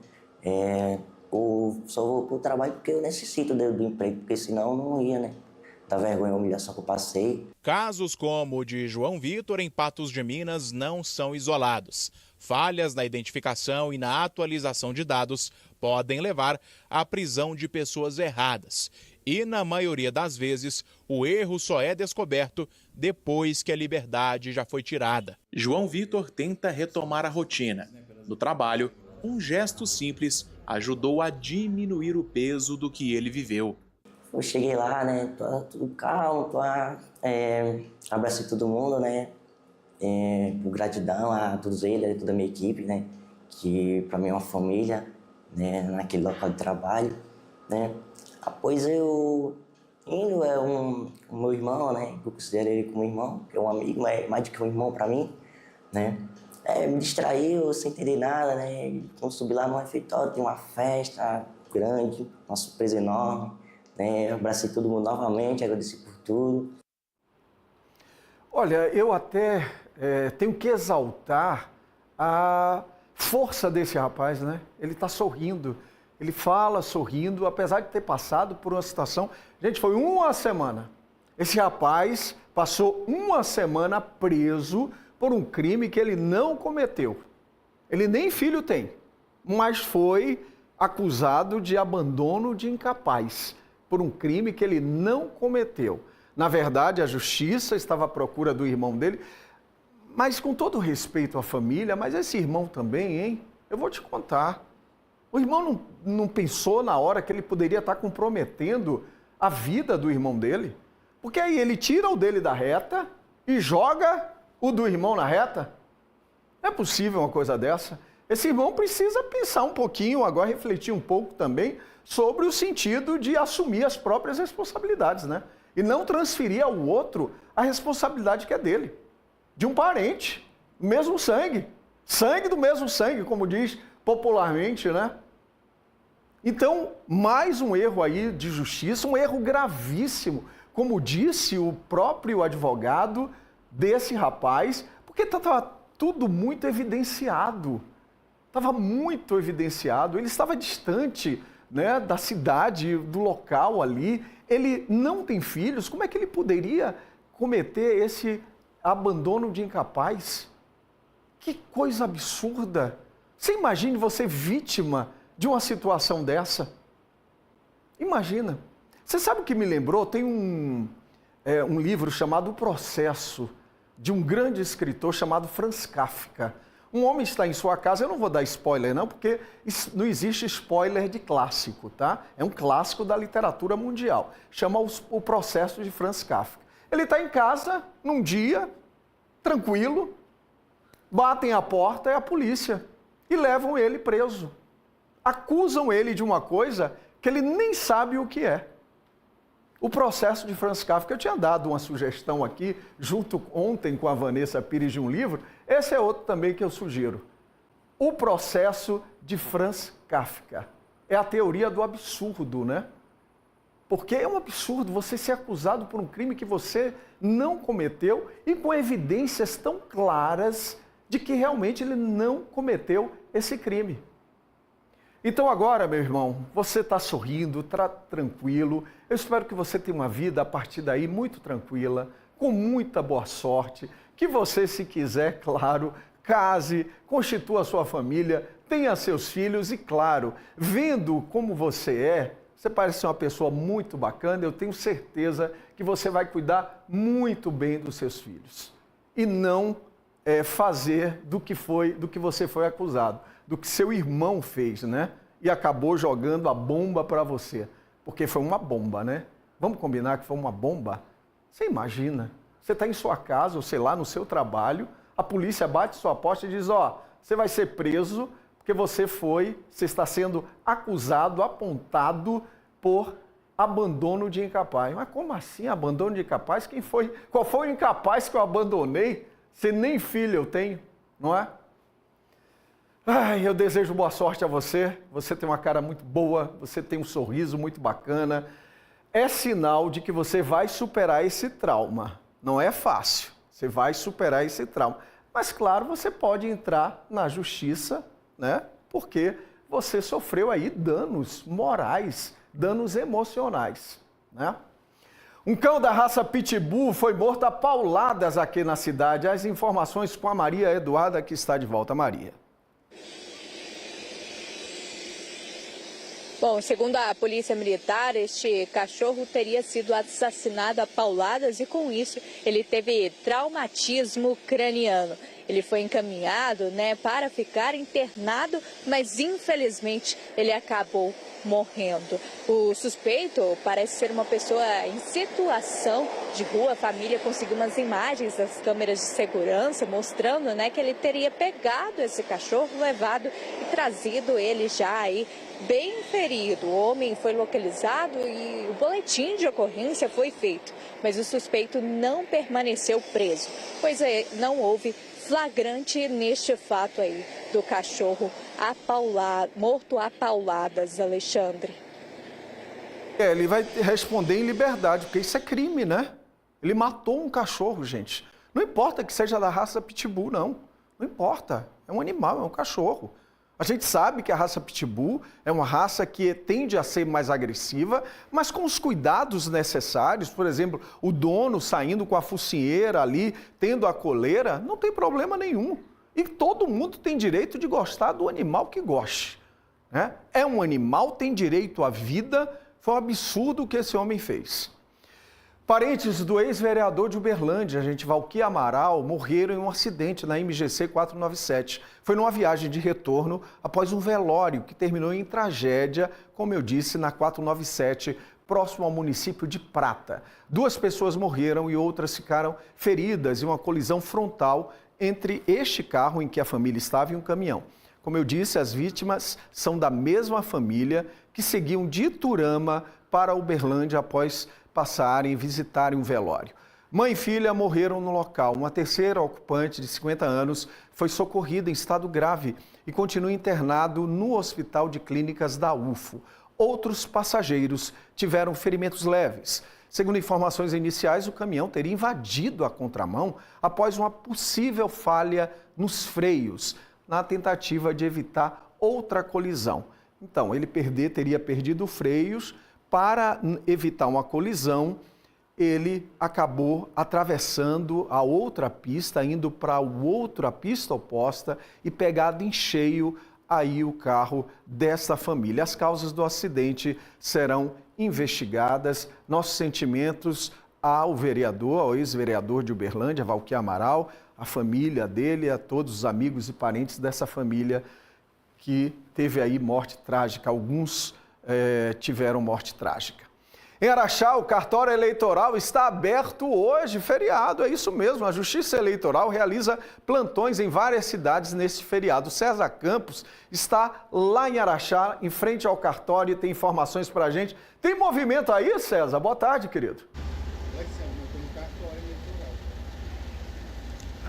Eu só vou pro trabalho porque eu necessito do emprego, porque senão eu não ia, né? Da vergonha e humilhação que eu passei. Casos como o de João Vitor em Patos de Minas não são isolados. Falhas na identificação e na atualização de dados podem levar à prisão de pessoas erradas. E, na maioria das vezes, o erro só é descoberto depois que a liberdade já foi tirada. João Vitor tenta retomar a rotina. No trabalho, um gesto simples ajudou a diminuir o peso do que ele viveu. Eu cheguei lá, né, tudo calmo, abracei todo mundo, né, por gratidão a todos eles, a toda a minha equipe, né, que para mim é uma família, né, naquele local de trabalho, né. Após eu indo, o meu irmão, né, eu considero ele como irmão, que é um amigo, mas mais do que um irmão para mim, né. me distraiu sem entender nada, né? Quando subi lá no refeitório, tem uma festa grande, uma surpresa enorme, né? Eu abracei todo mundo novamente, agradeci por tudo. Olha, eu até tenho que exaltar a força desse rapaz, né? Ele está sorrindo, ele fala sorrindo, apesar de ter passado por uma situação... Gente, foi uma semana. Esse rapaz passou uma semana preso por um crime que ele não cometeu. Ele nem filho tem, mas foi acusado de abandono de incapaz por um crime que ele não cometeu. Na verdade, a justiça estava à procura do irmão dele, mas com todo respeito à família, mas esse irmão também, hein? Eu vou te contar. O irmão não pensou na hora que ele poderia estar comprometendo a vida do irmão dele? Porque aí ele tira o dele da reta e joga o do irmão na reta? Não é possível uma coisa dessa. Esse irmão precisa pensar um pouquinho, agora refletir um pouco também sobre o sentido de assumir as próprias responsabilidades, né? E não transferir ao outro a responsabilidade que é dele, de um parente, do mesmo sangue, sangue do mesmo sangue, como diz popularmente, né? Então, mais um erro aí de justiça, um erro gravíssimo, como disse o próprio advogado desse rapaz, porque estava tudo muito evidenciado. Estava muito evidenciado, ele estava distante, né, da cidade, do local ali, ele não tem filhos, como é que ele poderia cometer esse abandono de incapaz? Que coisa absurda! Você imagine você vítima de uma situação dessa? Imagina. Você sabe o que me lembrou? Tem um livro chamado O Processo, de um grande escritor chamado Franz Kafka. Um homem está em sua casa, eu não vou dar spoiler não, porque não existe spoiler de clássico, tá? É um clássico da literatura mundial. Chama O Processo de Franz Kafka. Ele está em casa, num dia, tranquilo, batem a porta, é a polícia, e levam ele preso. Acusam ele de uma coisa que ele nem sabe o que é. O Processo de Franz Kafka, eu tinha dado uma sugestão aqui, junto ontem com a Vanessa Pires de um livro, esse é outro também que eu sugiro. O Processo de Franz Kafka. É a teoria do absurdo, né? Porque é um absurdo você ser acusado por um crime que você não cometeu e com evidências tão claras de que realmente ele não cometeu esse crime. Então agora, meu irmão, você está sorrindo, está tranquilo. Eu espero que você tenha uma vida a partir daí muito tranquila, com muita boa sorte. Que você, se quiser, claro, case, constitua a sua família, tenha seus filhos e, claro, vendo como você é, você parece ser uma pessoa muito bacana, eu tenho certeza que você vai cuidar muito bem dos seus filhos. E não fazer do que você foi acusado, do que seu irmão fez, né? E acabou jogando a bomba para você. Porque foi uma bomba, né? Vamos combinar que foi uma bomba? Você imagina, você está em sua casa, ou sei lá, no seu trabalho, a polícia bate sua porta e diz, ó, você vai ser preso porque você está sendo acusado, apontado por abandono de incapaz. Mas como assim abandono de incapaz? Qual foi o incapaz que eu abandonei? Se nem filho eu tenho, não é? Ai, eu desejo boa sorte a você. Você tem uma cara muito boa, você tem um sorriso muito bacana. É sinal de que você vai superar esse trauma. Não é fácil, você vai superar esse trauma. Mas, claro, você pode entrar na justiça, né? Porque você sofreu aí danos morais, danos emocionais, né? Um cão da raça Pitbull foi morto a pauladas aqui na cidade. As informações com a Maria Eduarda, que está de volta. Maria. Bom, segundo a polícia militar, este cachorro teria sido assassinado a pauladas e, com isso, ele teve traumatismo craniano. Ele foi encaminhado, né, para ficar internado, mas, infelizmente, ele acabou morrendo. O suspeito parece ser uma pessoa em situação de rua. A família conseguiu umas imagens das câmeras de segurança mostrando, né, que ele teria pegado esse cachorro, levado e trazido ele já aí bem ferido. O homem foi localizado e o boletim de ocorrência foi feito, mas o suspeito não permaneceu preso, pois não houve flagrante neste fato aí do cachorro morto a pauladas, Alexandre. Ele vai responder em liberdade, porque isso é crime, né? Ele matou um cachorro, gente. Não importa que seja da raça Pitbull, não. Não importa. É um animal, é um cachorro. A gente sabe que a raça Pitbull é uma raça que tende a ser mais agressiva, mas com os cuidados necessários, por exemplo, o dono saindo com a focinheira ali, tendo a coleira, não tem problema nenhum. E todo mundo tem direito de gostar do animal que goste, né? É um animal, tem direito à vida. Foi um absurdo o que esse homem fez. Parentes do ex-vereador de Uberlândia, Valquir Amaral, morreram em um acidente na MGC 497. Foi numa viagem de retorno após um velório que terminou em tragédia, como eu disse, na 497, próximo ao município de Prata. 2 pessoas morreram e outras ficaram feridas em uma colisão frontal entre este carro em que a família estava e um caminhão. Como eu disse, as vítimas são da mesma família que seguiam de Iturama para Uberlândia após passarem e visitarem um velório. Mãe e filha morreram no local. Uma terceira ocupante de 50 anos foi socorrida em estado grave e continua internado no Hospital de Clínicas da UFO. Outros passageiros tiveram ferimentos leves. Segundo informações iniciais, o caminhão teria invadido a contramão após uma possível falha nos freios, na tentativa de evitar outra colisão. Então, ele teria perdido freios. Para evitar uma colisão, ele acabou atravessando a outra pista, indo para a outra pista oposta e pegado em cheio aí o carro dessa família. As causas do acidente serão investigadas. Nossos sentimentos ao vereador, ao ex-vereador de Uberlândia, Valquir Amaral, a família dele, a todos os amigos e parentes dessa família que teve aí morte trágica. Alguns tiveram morte trágica. Em Araxá, o cartório eleitoral está aberto hoje, feriado, é isso mesmo. A Justiça Eleitoral realiza plantões em várias cidades nesse feriado. César Campos está lá em Araxá, em frente ao cartório, e tem informações para a gente. Tem movimento aí, César? Boa tarde, querido.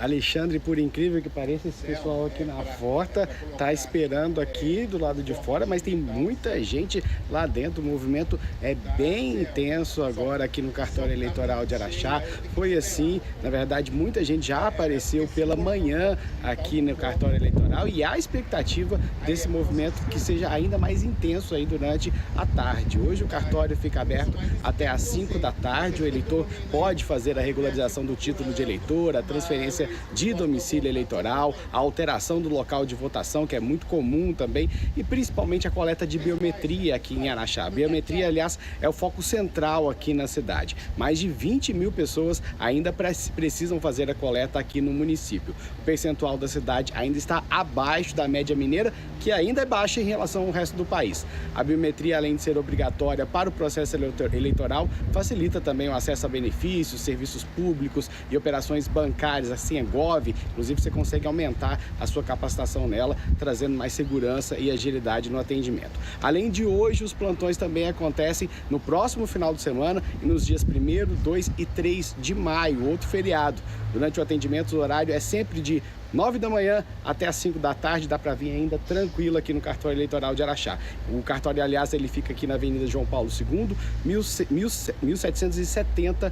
Alexandre, por incrível que pareça, esse pessoal aqui na porta está esperando aqui do lado de fora, mas tem muita gente lá dentro. O movimento é bem intenso agora aqui no cartório eleitoral de Araxá. Foi assim, na verdade, muita gente já apareceu pela manhã aqui no cartório eleitoral e há expectativa desse movimento que seja ainda mais intenso aí durante a tarde. Hoje o cartório fica aberto até às 5 da tarde. O eleitor pode fazer a regularização do título de eleitor, a transferência de domicílio eleitoral, a alteração do local de votação, que é muito comum também, e principalmente a coleta de biometria aqui em Araxá. A biometria, aliás, é o foco central aqui na cidade. Mais de 20 mil pessoas ainda precisam fazer a coleta aqui no município. O percentual da cidade ainda está abaixo da média mineira, que ainda é baixa em relação ao resto do país. A biometria, além de ser obrigatória para o processo eleitoral, facilita também o acesso a benefícios, serviços públicos e operações bancárias, assim inclusive você consegue aumentar a sua capacitação nela, trazendo mais segurança e agilidade no atendimento. Além de hoje, os plantões também acontecem no próximo final de semana e nos dias 1º, 2 e 3 de maio, outro feriado. Durante o atendimento, o horário é sempre de 9 da manhã até as 5 da tarde, dá para vir ainda tranquilo aqui no cartório eleitoral de Araxá. O cartório, aliás, ele fica aqui na Avenida João Paulo II, 1770,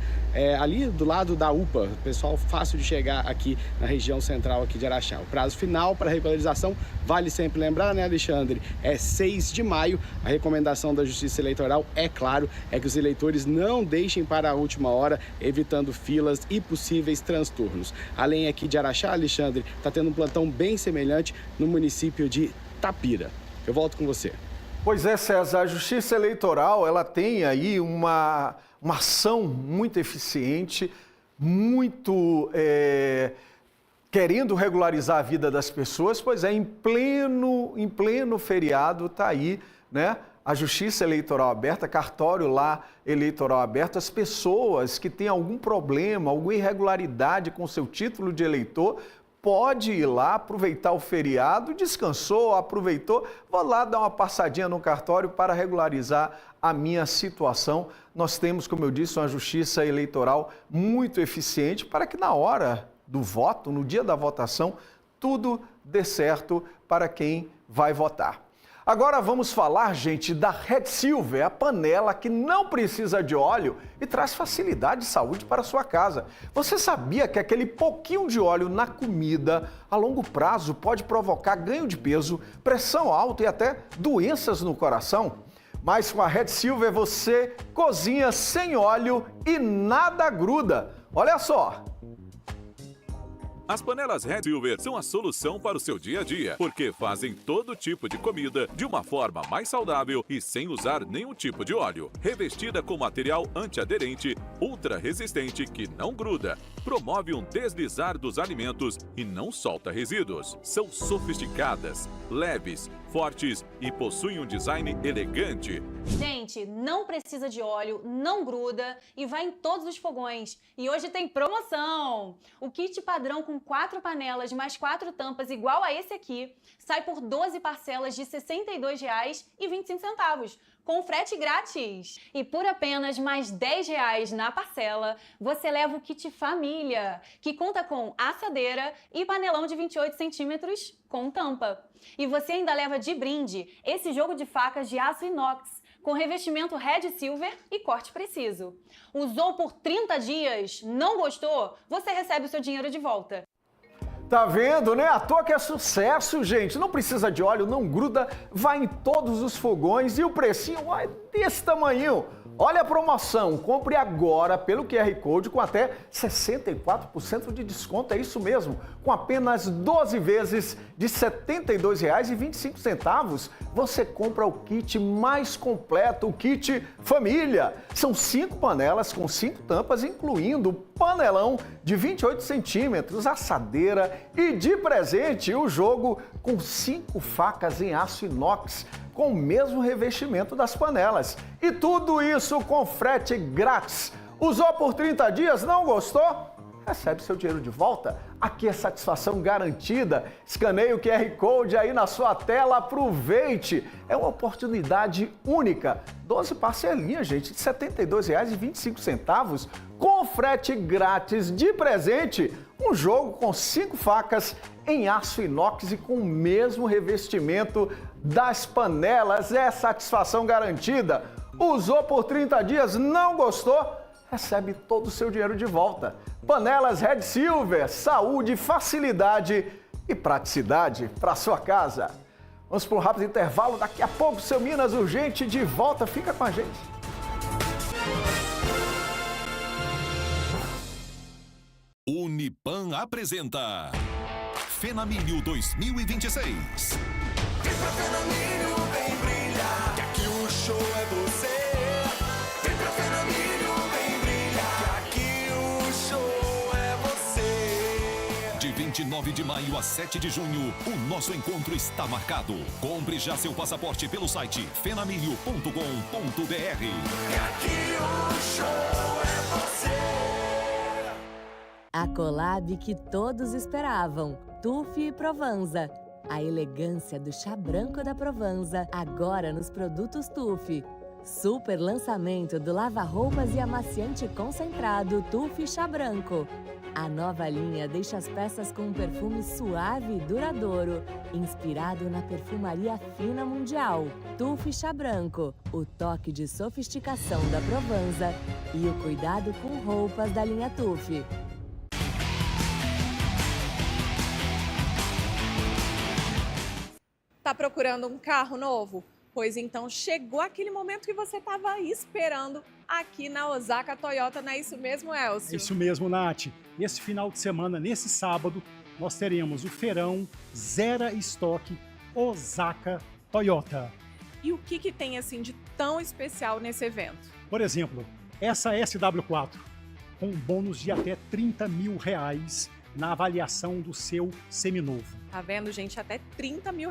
ali do lado da UPA. Pessoal, fácil de chegar aqui na região central aqui de Araxá. O prazo final para regularização, vale sempre lembrar, né, Alexandre? É 6 de maio. A recomendação da Justiça Eleitoral, é claro, é que os eleitores não deixem para a última hora, evitando filas e possíveis transtornos. Além aqui de Araxá, Alexandre, está tendo um plantão bem semelhante no município de Tapira. Eu volto com você. Pois é, César, a Justiça Eleitoral, ela tem aí uma ação muito eficiente, muito querendo regularizar a vida das pessoas. Pois é, em pleno feriado está aí, né? A Justiça Eleitoral aberta, cartório lá eleitoral aberto. As pessoas que têm algum problema, alguma irregularidade com seu título de eleitor, pode ir lá, aproveitar o feriado, descansou, aproveitou, vou lá dar uma passadinha no cartório para regularizar a minha situação. Nós temos, como eu disse, uma Justiça Eleitoral muito eficiente para que na hora do voto, no dia da votação, tudo dê certo para quem vai votar. Agora vamos falar, gente, da Red Silver, a panela que não precisa de óleo e traz facilidade de saúde para a sua casa. Você sabia que aquele pouquinho de óleo na comida, a longo prazo, pode provocar ganho de peso, pressão alta e até doenças no coração? Mas com a Red Silver você cozinha sem óleo e nada gruda. Olha só! As panelas Red Silver são a solução para o seu dia a dia, porque fazem todo tipo de comida de uma forma mais saudável e sem usar nenhum tipo de óleo. Revestida com material antiaderente, ultra resistente que não gruda, promove um deslizar dos alimentos e não solta resíduos. São sofisticadas, leves, fortes e possuem um design elegante. Gente, não precisa de óleo, não gruda e vai em todos os fogões. E hoje tem promoção! O kit padrão com 4 panelas mais 4 tampas igual a esse aqui sai por 12 parcelas de R$ 62,25, com frete grátis. E por apenas mais R$ 10 na parcela, você leva o kit família, que conta com assadeira e panelão de 28 centímetros com tampa. E você ainda leva de brinde esse jogo de facas de aço inox, com revestimento Red Silver e corte preciso. Usou por 30 dias, não gostou? Você recebe o seu dinheiro de volta. Tá vendo, né? À toa que é sucesso, gente. Não precisa de óleo, não gruda, vai em todos os fogões e o precinho é desse tamanho. Olha a promoção, compre agora pelo QR Code com até 64% de desconto, é isso mesmo. Com apenas 12 vezes de R$ 72,25, você compra o kit mais completo, o kit família. São 5 panelas com 5 tampas, incluindo o panelão de 28 centímetros, assadeira e de presente o jogo com 5 facas em aço inox, com o mesmo revestimento das panelas. E tudo isso com frete grátis. Usou por 30 dias, não gostou? Recebe seu dinheiro de volta. Aqui é satisfação garantida. Escaneie o QR Code aí na sua tela, aproveite. É uma oportunidade única. 12 parcelinhas, gente, de R$ 72,25, com frete grátis de presente. Um jogo com 5 facas em aço inox e com o mesmo revestimento das panelas. É satisfação garantida. Usou por 30 dias, não gostou? Recebe todo o seu dinheiro de volta. Panelas Red Silver, saúde, facilidade e praticidade para sua casa. Vamos para um rápido intervalo, daqui a pouco seu Minas Urgente de volta, fica com a gente. Unipan apresenta Fenamilho 2026. Vem pra Fenamilho, vem brilhar, que aqui o show é você. Vem pra Fenamilho, vem brilhar, que aqui o show é você. De 29 de maio a 7 de junho, o nosso encontro está marcado. Compre já seu passaporte pelo site fenamilho.com.br. Que aqui o show é você. A collab que todos esperavam, TUF e Provanza. A elegância do chá branco da Provanza, agora nos produtos TUF. Super lançamento do lava-roupas e amaciante concentrado TUF Chá Branco. A nova linha deixa as peças com um perfume suave e duradouro, inspirado na perfumaria fina mundial. TUF Chá Branco, o toque de sofisticação da Provanza e o cuidado com roupas da linha TUF. Tá procurando um carro novo? Pois então chegou aquele momento que você estava esperando aqui na Osaka Toyota, não é isso mesmo, Elcio? É isso mesmo, Nath. Esse final de semana, nesse sábado, nós teremos o feirão Zero Stock Osaka Toyota. E o que tem assim de tão especial nesse evento? Por exemplo, essa SW4 com um bônus de até R$30 mil na avaliação do seu seminovo. Tá vendo, gente? Até R$30 mil.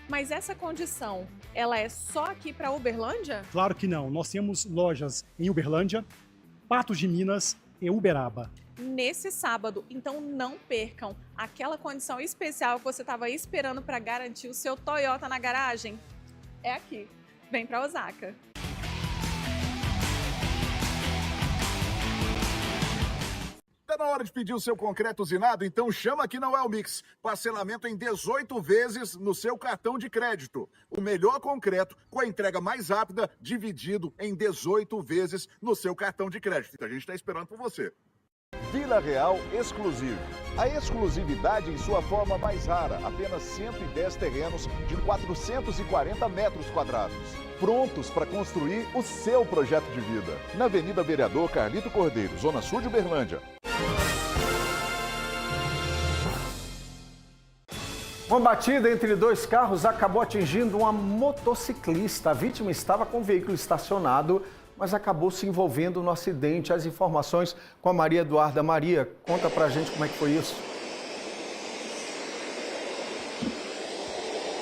Mas essa condição, ela é só aqui para Uberlândia? Claro que não. Nós temos lojas em Uberlândia, Patos de Minas e Uberaba. Nesse sábado, então não percam aquela condição especial que você estava esperando para garantir o seu Toyota na garagem. É aqui. Vem para Osaka. Tá na hora de pedir o seu concreto usinado? Então chama aqui na Well Mix. Parcelamento em 18 vezes no seu cartão de crédito. O melhor concreto com a entrega mais rápida, dividido em 18 vezes no seu cartão de crédito. A gente está esperando por você. Vila Real Exclusivo. A exclusividade em sua forma mais rara. Apenas 110 terrenos de 440 metros quadrados. Prontos para construir o seu projeto de vida. Na Avenida Vereador Carlito Cordeiro, Zona Sul de Uberlândia. Uma batida entre dois carros acabou atingindo uma motociclista. A vítima estava com o veículo estacionado, mas acabou se envolvendo no acidente. As informações com a Maria Eduarda. Maria, conta pra gente como é que foi isso.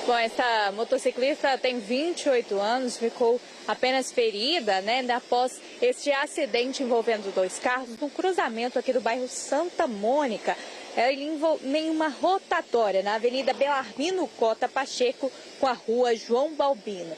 Bom, essa motociclista tem 28 anos, ficou apenas ferida, após este acidente envolvendo dois carros no cruzamento aqui do bairro Santa Mônica. Ele em uma rotatória na Avenida Belarmino Cota Pacheco com a Rua João Balbino.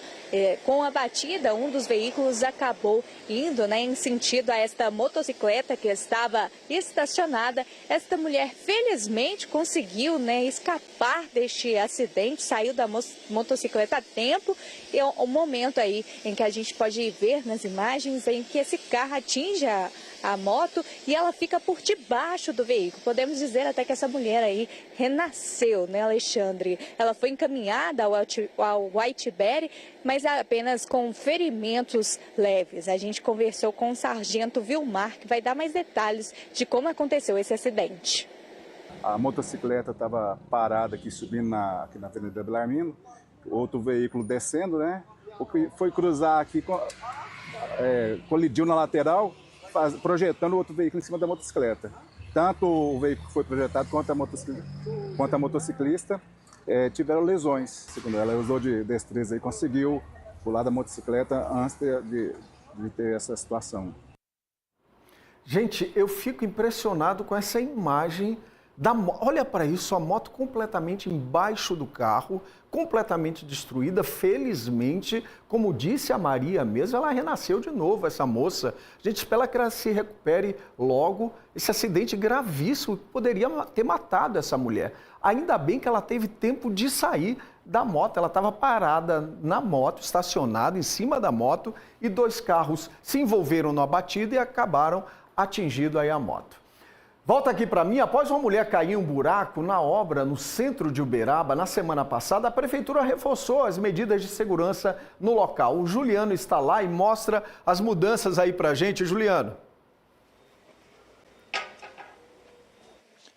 Com a batida, um dos veículos acabou indo em sentido a esta motocicleta que estava estacionada. Esta mulher, felizmente, conseguiu escapar deste acidente, saiu da motocicleta a tempo. E é o momento aí em que a gente pode ver nas imagens em que esse carro atinge a moto e ela fica por debaixo do veículo. Podemos dizer até que essa mulher aí renasceu, Alexandre? Ela foi encaminhada ao Whiteberry, mas apenas com ferimentos leves. A gente conversou com o sargento Vilmar, que vai dar mais detalhes de como aconteceu esse acidente. A motocicleta estava parada aqui, subindo aqui na Avenida Belarmino, outro veículo descendo, foi cruzar aqui, colidiu na lateral, projetando o outro veículo em cima da motocicleta. Tanto o veículo que foi projetado quanto a motociclista tiveram lesões. Segundo ela, usou de destreza e conseguiu pular da motocicleta antes de ter essa situação. Gente, eu fico impressionado com essa imagem olha para isso, a moto completamente embaixo do carro, completamente destruída. Felizmente, como disse a Maria mesmo, ela renasceu de novo, essa moça. A gente espera que ela se recupere logo. Esse acidente gravíssimo poderia ter matado essa mulher. Ainda bem que ela teve tempo de sair da moto. Ela estava parada na moto, estacionada em cima da moto, e dois carros se envolveram na batida e acabaram atingindo aí a moto. Volta aqui para mim. Após uma mulher cair em um buraco na obra no centro de Uberaba, na semana passada, a prefeitura reforçou as medidas de segurança no local. O Juliano está lá e mostra as mudanças aí para a gente. Juliano.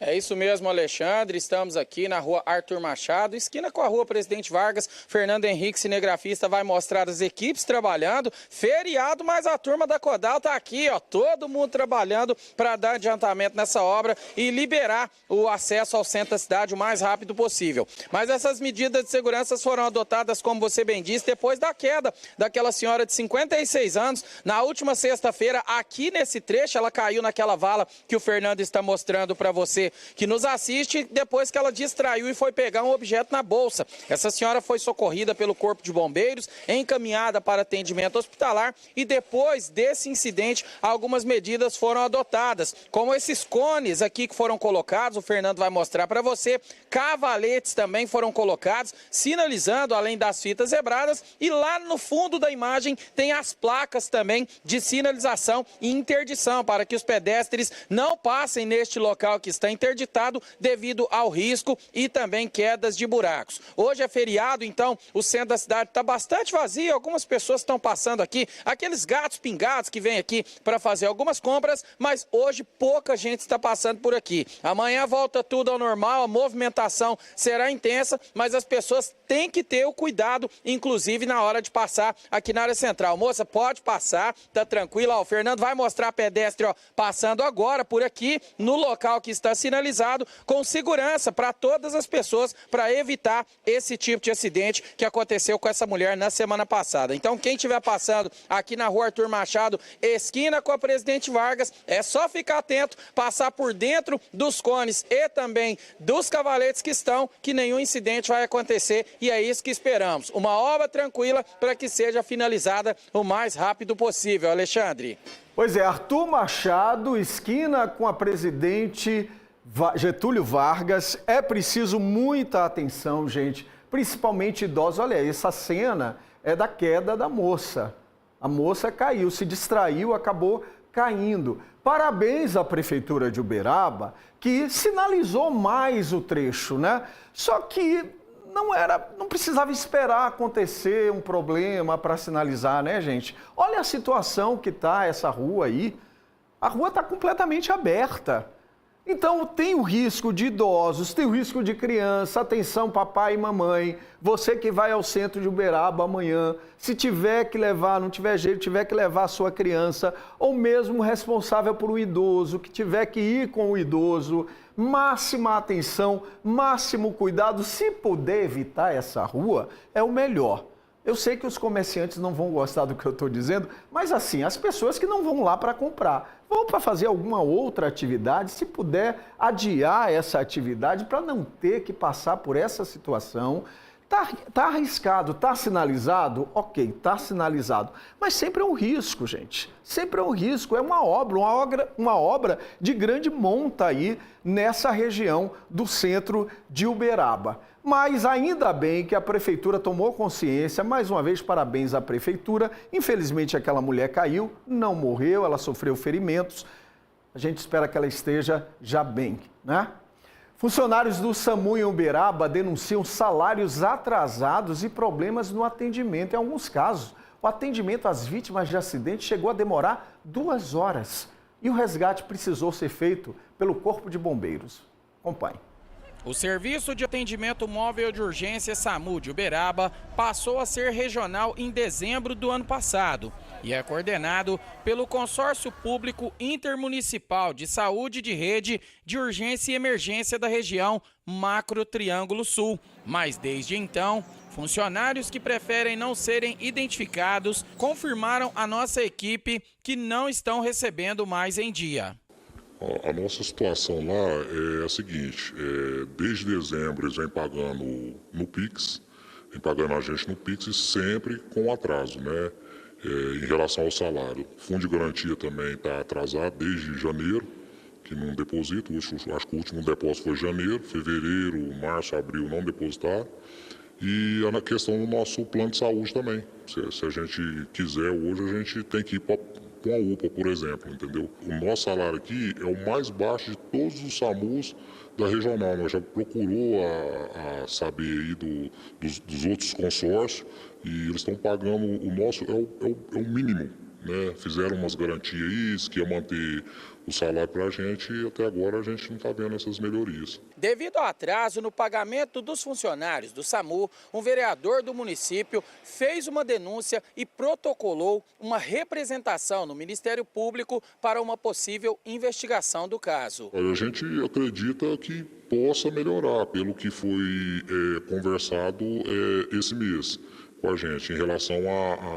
É isso mesmo, Alexandre. Estamos aqui na rua Arthur Machado, esquina com a rua Presidente Vargas. Fernando Henrique, cinegrafista, vai mostrar as equipes trabalhando. Feriado, mas a turma da Codal está aqui, todo mundo trabalhando para dar adiantamento nessa obra e liberar o acesso ao centro da cidade o mais rápido possível. Mas essas medidas de segurança foram adotadas, como você bem disse, depois da queda daquela senhora de 56 anos. Na última sexta-feira, aqui nesse trecho, ela caiu naquela vala que o Fernando está mostrando para você, que nos assiste, depois que ela distraiu e foi pegar um objeto na bolsa. Essa senhora foi socorrida pelo Corpo de Bombeiros, encaminhada para atendimento hospitalar, e depois desse incidente, algumas medidas foram adotadas, como esses cones aqui que foram colocados, o Fernando vai mostrar para você, cavaletes também foram colocados, sinalizando além das fitas zebradas, e lá no fundo da imagem tem as placas também de sinalização e interdição, para que os pedestres não passem neste local que está interditado devido ao risco e também quedas de buracos. Hoje é feriado, então o centro da cidade está bastante vazio, algumas pessoas estão passando aqui, aqueles gatos pingados que vêm aqui para fazer algumas compras, mas hoje pouca gente está passando por aqui. Amanhã volta tudo ao normal, a movimentação será intensa, mas as pessoas têm que ter o cuidado, inclusive na hora de passar aqui na área central. Moça, pode passar, tá tranquila, o Fernando vai mostrar a pedestre passando agora por aqui, no local que está se sinalizado com segurança para todas as pessoas, para evitar esse tipo de acidente que aconteceu com essa mulher na semana passada. Então, quem estiver passando aqui na rua Arthur Machado, esquina com a Presidente Vargas, é só ficar atento, passar por dentro dos cones e também dos cavaletes que nenhum incidente vai acontecer, e é isso que esperamos. Uma obra tranquila para que seja finalizada o mais rápido possível. Alexandre. Pois é, Arthur Machado, esquina com a Presidente Getúlio Vargas. É preciso muita atenção, gente, principalmente idosos. Olha, essa cena é da queda da moça. A moça caiu, se distraiu, acabou caindo. Parabéns à Prefeitura de Uberaba, que sinalizou mais o trecho, né? Só que não precisava esperar acontecer um problema para sinalizar, né, gente? Olha a situação que tá essa rua aí. A rua está completamente aberta. Então tem o risco de idosos, tem o risco de criança. Atenção, papai e mamãe, você que vai ao centro de Uberaba amanhã, se tiver que levar, não tiver jeito, tiver que levar a sua criança, ou mesmo responsável por um idoso, que tiver que ir com o idoso, máxima atenção, máximo cuidado. Se puder evitar essa rua, é o melhor. Eu sei que os comerciantes não vão gostar do que eu estou dizendo, mas assim, as pessoas que não vão lá para comprar, vão para fazer alguma outra atividade, se puder adiar essa atividade para não ter que passar por essa situação. Tá arriscado, tá sinalizado? Ok, tá sinalizado. Mas sempre é um risco, gente. Sempre é um risco. É uma obra de grande monta aí nessa região do centro de Uberaba. Mas ainda bem que a Prefeitura tomou consciência. Mais uma vez, parabéns à Prefeitura. Infelizmente, aquela mulher caiu, não morreu, ela sofreu ferimentos. A gente espera que ela esteja já bem, né? Funcionários do SAMU em Uberaba denunciam salários atrasados e problemas no atendimento. Em alguns casos, o atendimento às vítimas de acidente chegou a demorar 2 horas. E o resgate precisou ser feito pelo Corpo de Bombeiros. Acompanhe. O Serviço de Atendimento Móvel de Urgência SAMU de Uberaba passou a ser regional em dezembro do ano passado e é coordenado pelo Consórcio Público Intermunicipal de Saúde de Rede de Urgência e Emergência da região Macro Triângulo Sul. Mas desde então, funcionários que preferem não serem identificados confirmaram à nossa equipe que não estão recebendo mais em dia. A nossa situação lá é a seguinte, desde dezembro eles vêm pagando no Pix, vêm pagando a gente no Pix e sempre com atraso, né? Em relação ao salário. O Fundo de Garantia também está atrasado desde janeiro, que não deposita, acho que o último depósito foi janeiro, fevereiro, março, abril não depositaram. E a questão do nosso plano de saúde também. Se a gente quiser hoje, a gente tem que ir para com a UPA, por exemplo, entendeu? O nosso salário aqui é o mais baixo de todos os SAMUs da regional. Nós já procurou a saber aí dos outros consórcios e eles estão pagando o nosso, é o mínimo, né? Fizeram umas garantias aí, que ia manter o salário para a gente e até agora a gente não está vendo essas melhorias. Devido ao atraso no pagamento dos funcionários do SAMU, um vereador do município fez uma denúncia e protocolou uma representação no Ministério Público para uma possível investigação do caso. A gente acredita que possa melhorar, pelo que foi conversado esse mês com a gente, em relação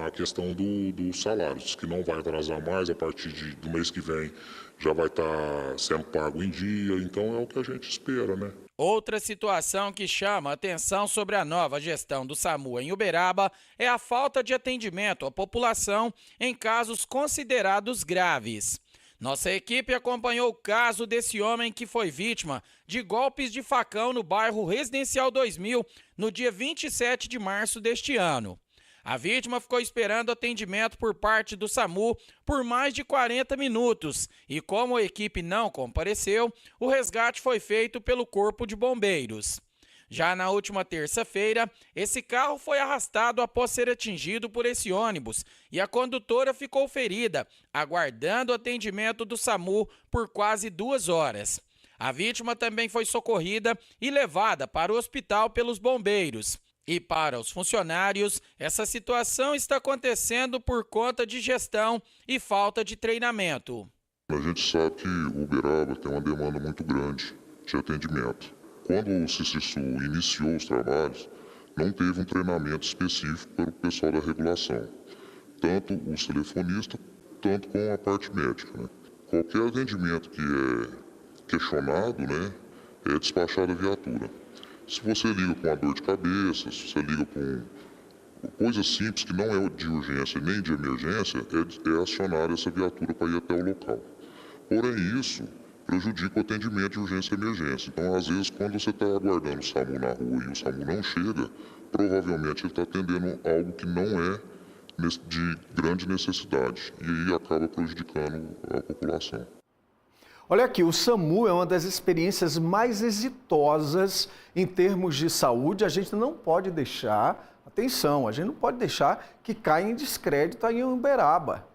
à questão dos salários, que não vai atrasar mais, a partir do mês que vem já vai estar sendo pago em dia, então é o que a gente espera, né? Outra situação que chama a atenção sobre a nova gestão do SAMU em Uberaba é a falta de atendimento à população em casos considerados graves. Nossa equipe acompanhou o caso desse homem que foi vítima de golpes de facão no bairro Residencial 2000 no dia 27 de março deste ano. A vítima ficou esperando atendimento por parte do SAMU por mais de 40 minutos e, como a equipe não compareceu, o resgate foi feito pelo Corpo de Bombeiros. Já na última terça-feira, esse carro foi arrastado após ser atingido por esse ônibus e a condutora ficou ferida, aguardando o atendimento do SAMU por quase 2 horas. A vítima também foi socorrida e levada para o hospital pelos bombeiros. E para os funcionários, essa situação está acontecendo por conta de gestão e falta de treinamento. A gente sabe que o Uberaba tem uma demanda muito grande de atendimento. Quando o CICISU iniciou os trabalhos, não teve um treinamento específico para o pessoal da regulação, tanto os telefonistas, tanto com a parte médica, né? Qualquer atendimento que é questionado, né, é despachado a viatura. Se você liga com uma dor de cabeça, se você liga com coisa simples que não é de urgência nem de emergência, é acionar essa viatura para ir até o local. Porém, isso prejudica o atendimento de urgência e emergência. Então, às vezes, quando você está aguardando o SAMU na rua e o SAMU não chega, provavelmente ele está atendendo algo que não é de grande necessidade e aí acaba prejudicando a população. Olha aqui, o SAMU é uma das experiências mais exitosas em termos de saúde. A gente não pode deixar, atenção, a gente não pode deixar que caia em descrédito aí em Uberaba.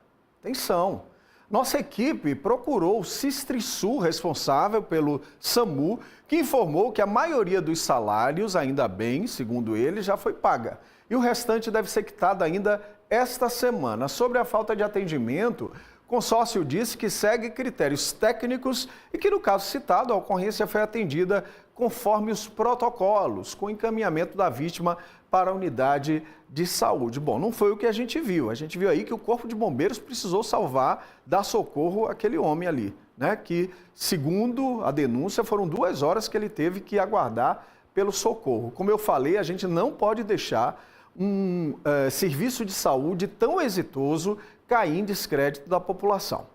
Atenção. Nossa equipe procurou o Cistrisul, responsável pelo SAMU, que informou que a maioria dos salários, ainda bem, segundo ele, já foi paga. E o restante deve ser quitado ainda esta semana. Sobre a falta de atendimento, o consórcio disse que segue critérios técnicos e que, no caso citado, a ocorrência foi atendida conforme os protocolos, com encaminhamento da vítima para a unidade de saúde. Bom, não foi o que a gente viu. A gente viu aí que o Corpo de Bombeiros precisou salvar, dar socorro àquele homem ali, né? Que, segundo a denúncia, foram 2 horas que ele teve que aguardar pelo socorro. Como eu falei, a gente não pode deixar um serviço de saúde tão exitoso cair em descrédito da população.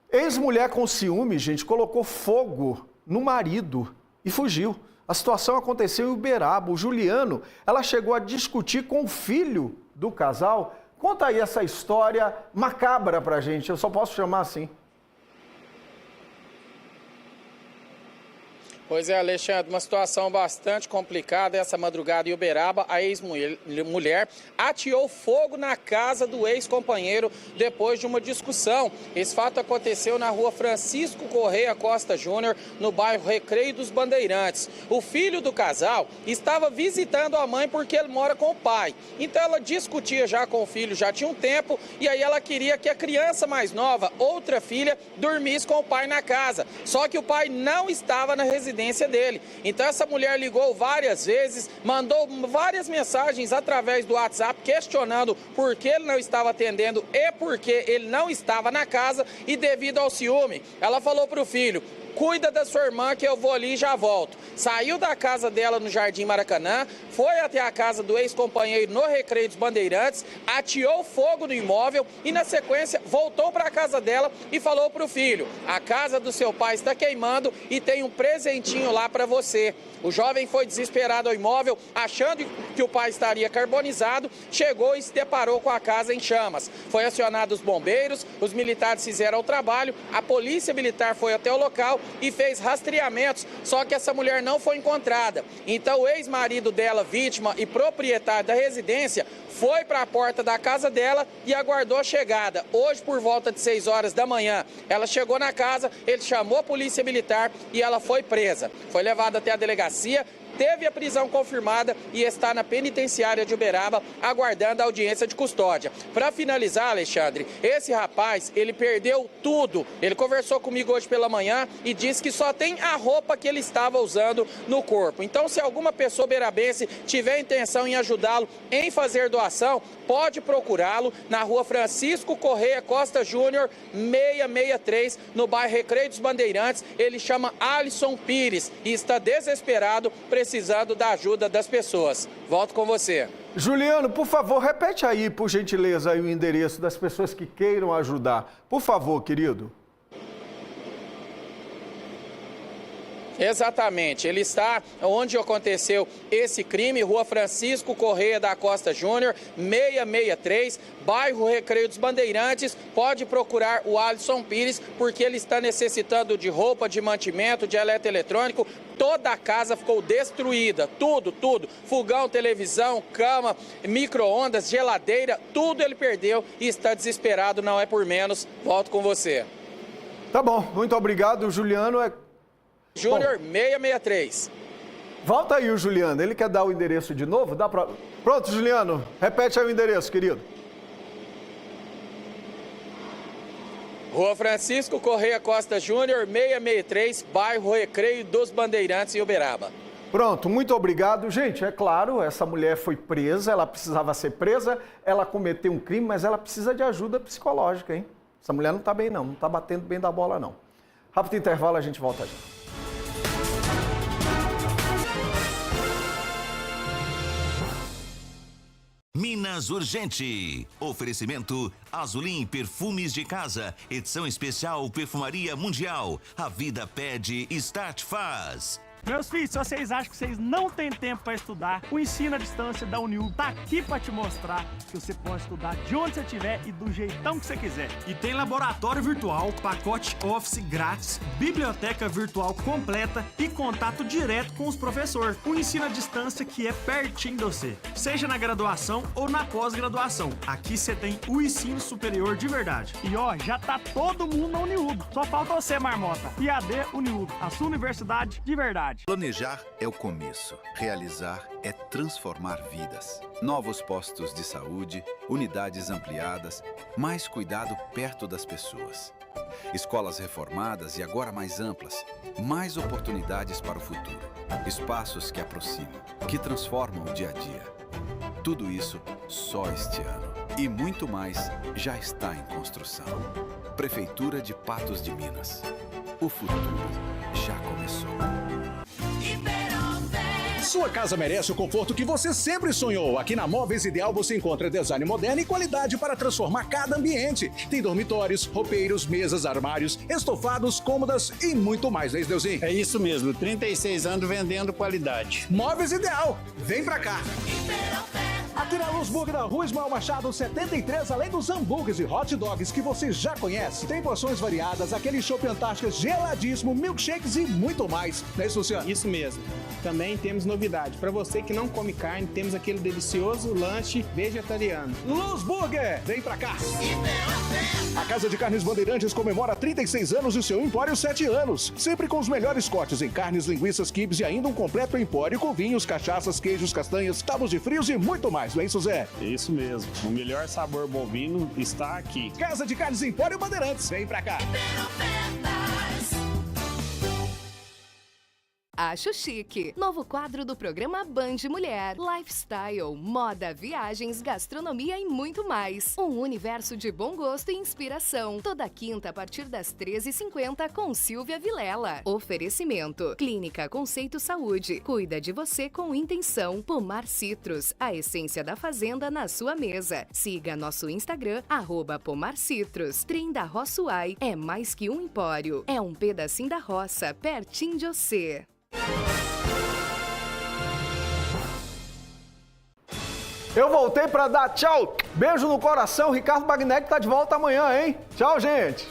Ex-mulher com ciúme, gente, colocou fogo no marido e fugiu. A situação aconteceu em Uberaba. O Juliano, ela chegou a discutir com o filho do casal. Conta aí essa história macabra pra gente, eu só posso chamar assim. Pois é, Alexandre, uma situação bastante complicada essa madrugada em Uberaba. A ex-mulher ateou fogo na casa do ex-companheiro depois de uma discussão. Esse fato aconteceu na rua Francisco Correia Costa Júnior, no bairro Recreio dos Bandeirantes. O filho do casal estava visitando a mãe porque ele mora com o pai. Então ela discutia já com o filho, já tinha um tempo, e aí ela queria que a criança mais nova, outra filha, dormisse com o pai na casa. Só que o pai não estava na residência dele. Então essa mulher ligou várias vezes, mandou várias mensagens através do WhatsApp questionando por que ele não estava atendendo e por que ele não estava na casa, e devido ao ciúme, ela falou para o filho: cuida da sua irmã que eu vou ali e já volto. Saiu da casa dela no Jardim Maracanã, foi até a casa do ex-companheiro no Recreio dos Bandeirantes, ateou fogo no imóvel e, na sequência, voltou para a casa dela e falou para o filho: a casa do seu pai está queimando e tem um presentinho lá para você. O jovem foi desesperado ao imóvel, achando que o pai estaria carbonizado, chegou e se deparou com a casa em chamas. Foi acionado os bombeiros, os militares fizeram o trabalho, a polícia militar foi até o local e fez rastreamentos, só que essa mulher não foi encontrada. Então o ex-marido dela, vítima e proprietário da residência, foi para a porta da casa dela e aguardou a chegada. Hoje, por volta de 6 horas da manhã, ela chegou na casa, ele chamou a polícia militar e ela foi presa. Foi levada até a delegacia, teve a prisão confirmada e está na penitenciária de Uberaba aguardando a audiência de custódia. Para finalizar, Alexandre, esse rapaz, ele perdeu tudo. Ele conversou comigo hoje pela manhã e disse que só tem a roupa que ele estava usando no corpo. Então, se alguma pessoa uberabense tiver intenção em ajudá-lo em fazer doação, pode procurá-lo na rua Francisco Correia Costa Júnior, 663, no bairro Recreio dos Bandeirantes. Ele chama Alisson Pires e está desesperado, precisando da ajuda das pessoas. Volto com você. Juliano, por favor, repete aí, por gentileza, aí o endereço das pessoas que queiram ajudar. Por favor, querido. Exatamente, ele está onde aconteceu esse crime, rua Francisco Correia da Costa Júnior, 663, bairro Recreio dos Bandeirantes. Pode procurar o Alisson Pires, porque ele está necessitando de roupa, de mantimento, de eletroeletrônico. Toda a casa ficou destruída, tudo. Fogão, televisão, cama, micro-ondas, geladeira, tudo ele perdeu e está desesperado, não é por menos. Volto com você. Tá bom, muito obrigado, Juliano. Júnior 663. Volta aí o Juliano, ele quer dar o endereço de novo? Dá pra... Pronto, Juliano, repete aí o endereço, querido. Rua Francisco Correia Costa Júnior, 663, bairro Recreio dos Bandeirantes, em Uberaba. Pronto, muito obrigado. Gente, é claro, essa mulher foi presa, ela precisava ser presa, ela cometeu um crime, mas ela precisa de ajuda psicológica, hein? Essa mulher não está bem não está batendo bem da bola não. Rápido intervalo, a gente volta já. Minas Urgente. Oferecimento Azulim Perfumes de Casa. Edição especial Perfumaria Mundial. A vida pede, Start faz. Meus filhos, se vocês acham que vocês não têm tempo para estudar, o ensino à distância da Uniú tá aqui para te mostrar que você pode estudar de onde você estiver e do jeitão que você quiser. E tem laboratório virtual, pacote Office grátis, biblioteca virtual completa e contato direto com os professores. O ensino à distância que é pertinho de você, seja na graduação ou na pós-graduação. Aqui você tem o ensino superior de verdade. E ó, já tá todo mundo na Uniú. Só falta você, marmota. IAD Uniú, a sua universidade de verdade. Planejar é o começo. Realizar é transformar vidas. Novos postos de saúde, unidades ampliadas, mais cuidado perto das pessoas. Escolas reformadas e agora mais amplas. Mais oportunidades para o futuro. Espaços que aproximam, que transformam o dia a dia. Tudo isso só este ano. E muito mais já está em construção. Prefeitura de Patos de Minas. O futuro já começou. Sua casa merece o conforto que você sempre sonhou. Aqui na Móveis Ideal você encontra design moderno e qualidade para transformar cada ambiente. Tem dormitórios, roupeiros, mesas, armários, estofados, cômodas e muito mais, né, Deusinho? É isso mesmo, 36 anos vendendo qualidade. Móveis Ideal, vem pra cá! Aqui na Luz Burger da Rua Ismael Machado 73, além dos hambúrgueres e hot dogs que você já conhece, tem porções variadas, aquele chopp Antártica geladíssimo, milkshakes e muito mais. Não é isso, Luciano? Isso mesmo. Também temos novidade. Para você que não come carne, temos aquele delicioso lanche vegetariano. Luz Burger, vem pra cá! A Casa de Carnes Bandeirantes comemora 36 anos e o seu empório 7 anos. Sempre com os melhores cortes em carnes, linguiças, quibes e ainda um completo empório com vinhos, cachaças, queijos, castanhas, tábuas de frios e muito mais. Não é isso, Zé? Isso mesmo. O melhor sabor bovino está aqui. Casa de Carnes Empório Bandeirantes. Vem pra cá. Acho Chique. Novo quadro do programa Band Mulher. Lifestyle, moda, viagens, gastronomia e muito mais. Um universo de bom gosto e inspiração. Toda quinta a partir das 13h50 com Silvia Vilela. Oferecimento. Clínica Conceito Saúde. Cuida de você com intenção. Pomar Citrus. A essência da fazenda na sua mesa. Siga nosso Instagram, @PomarCitrus. Trem da Roçuai. É mais que um empório. É um pedacinho da roça, pertinho de você. Eu voltei para dar tchau, beijo no coração. Ricardo Bagnetti tá de volta amanhã, hein? Tchau, gente.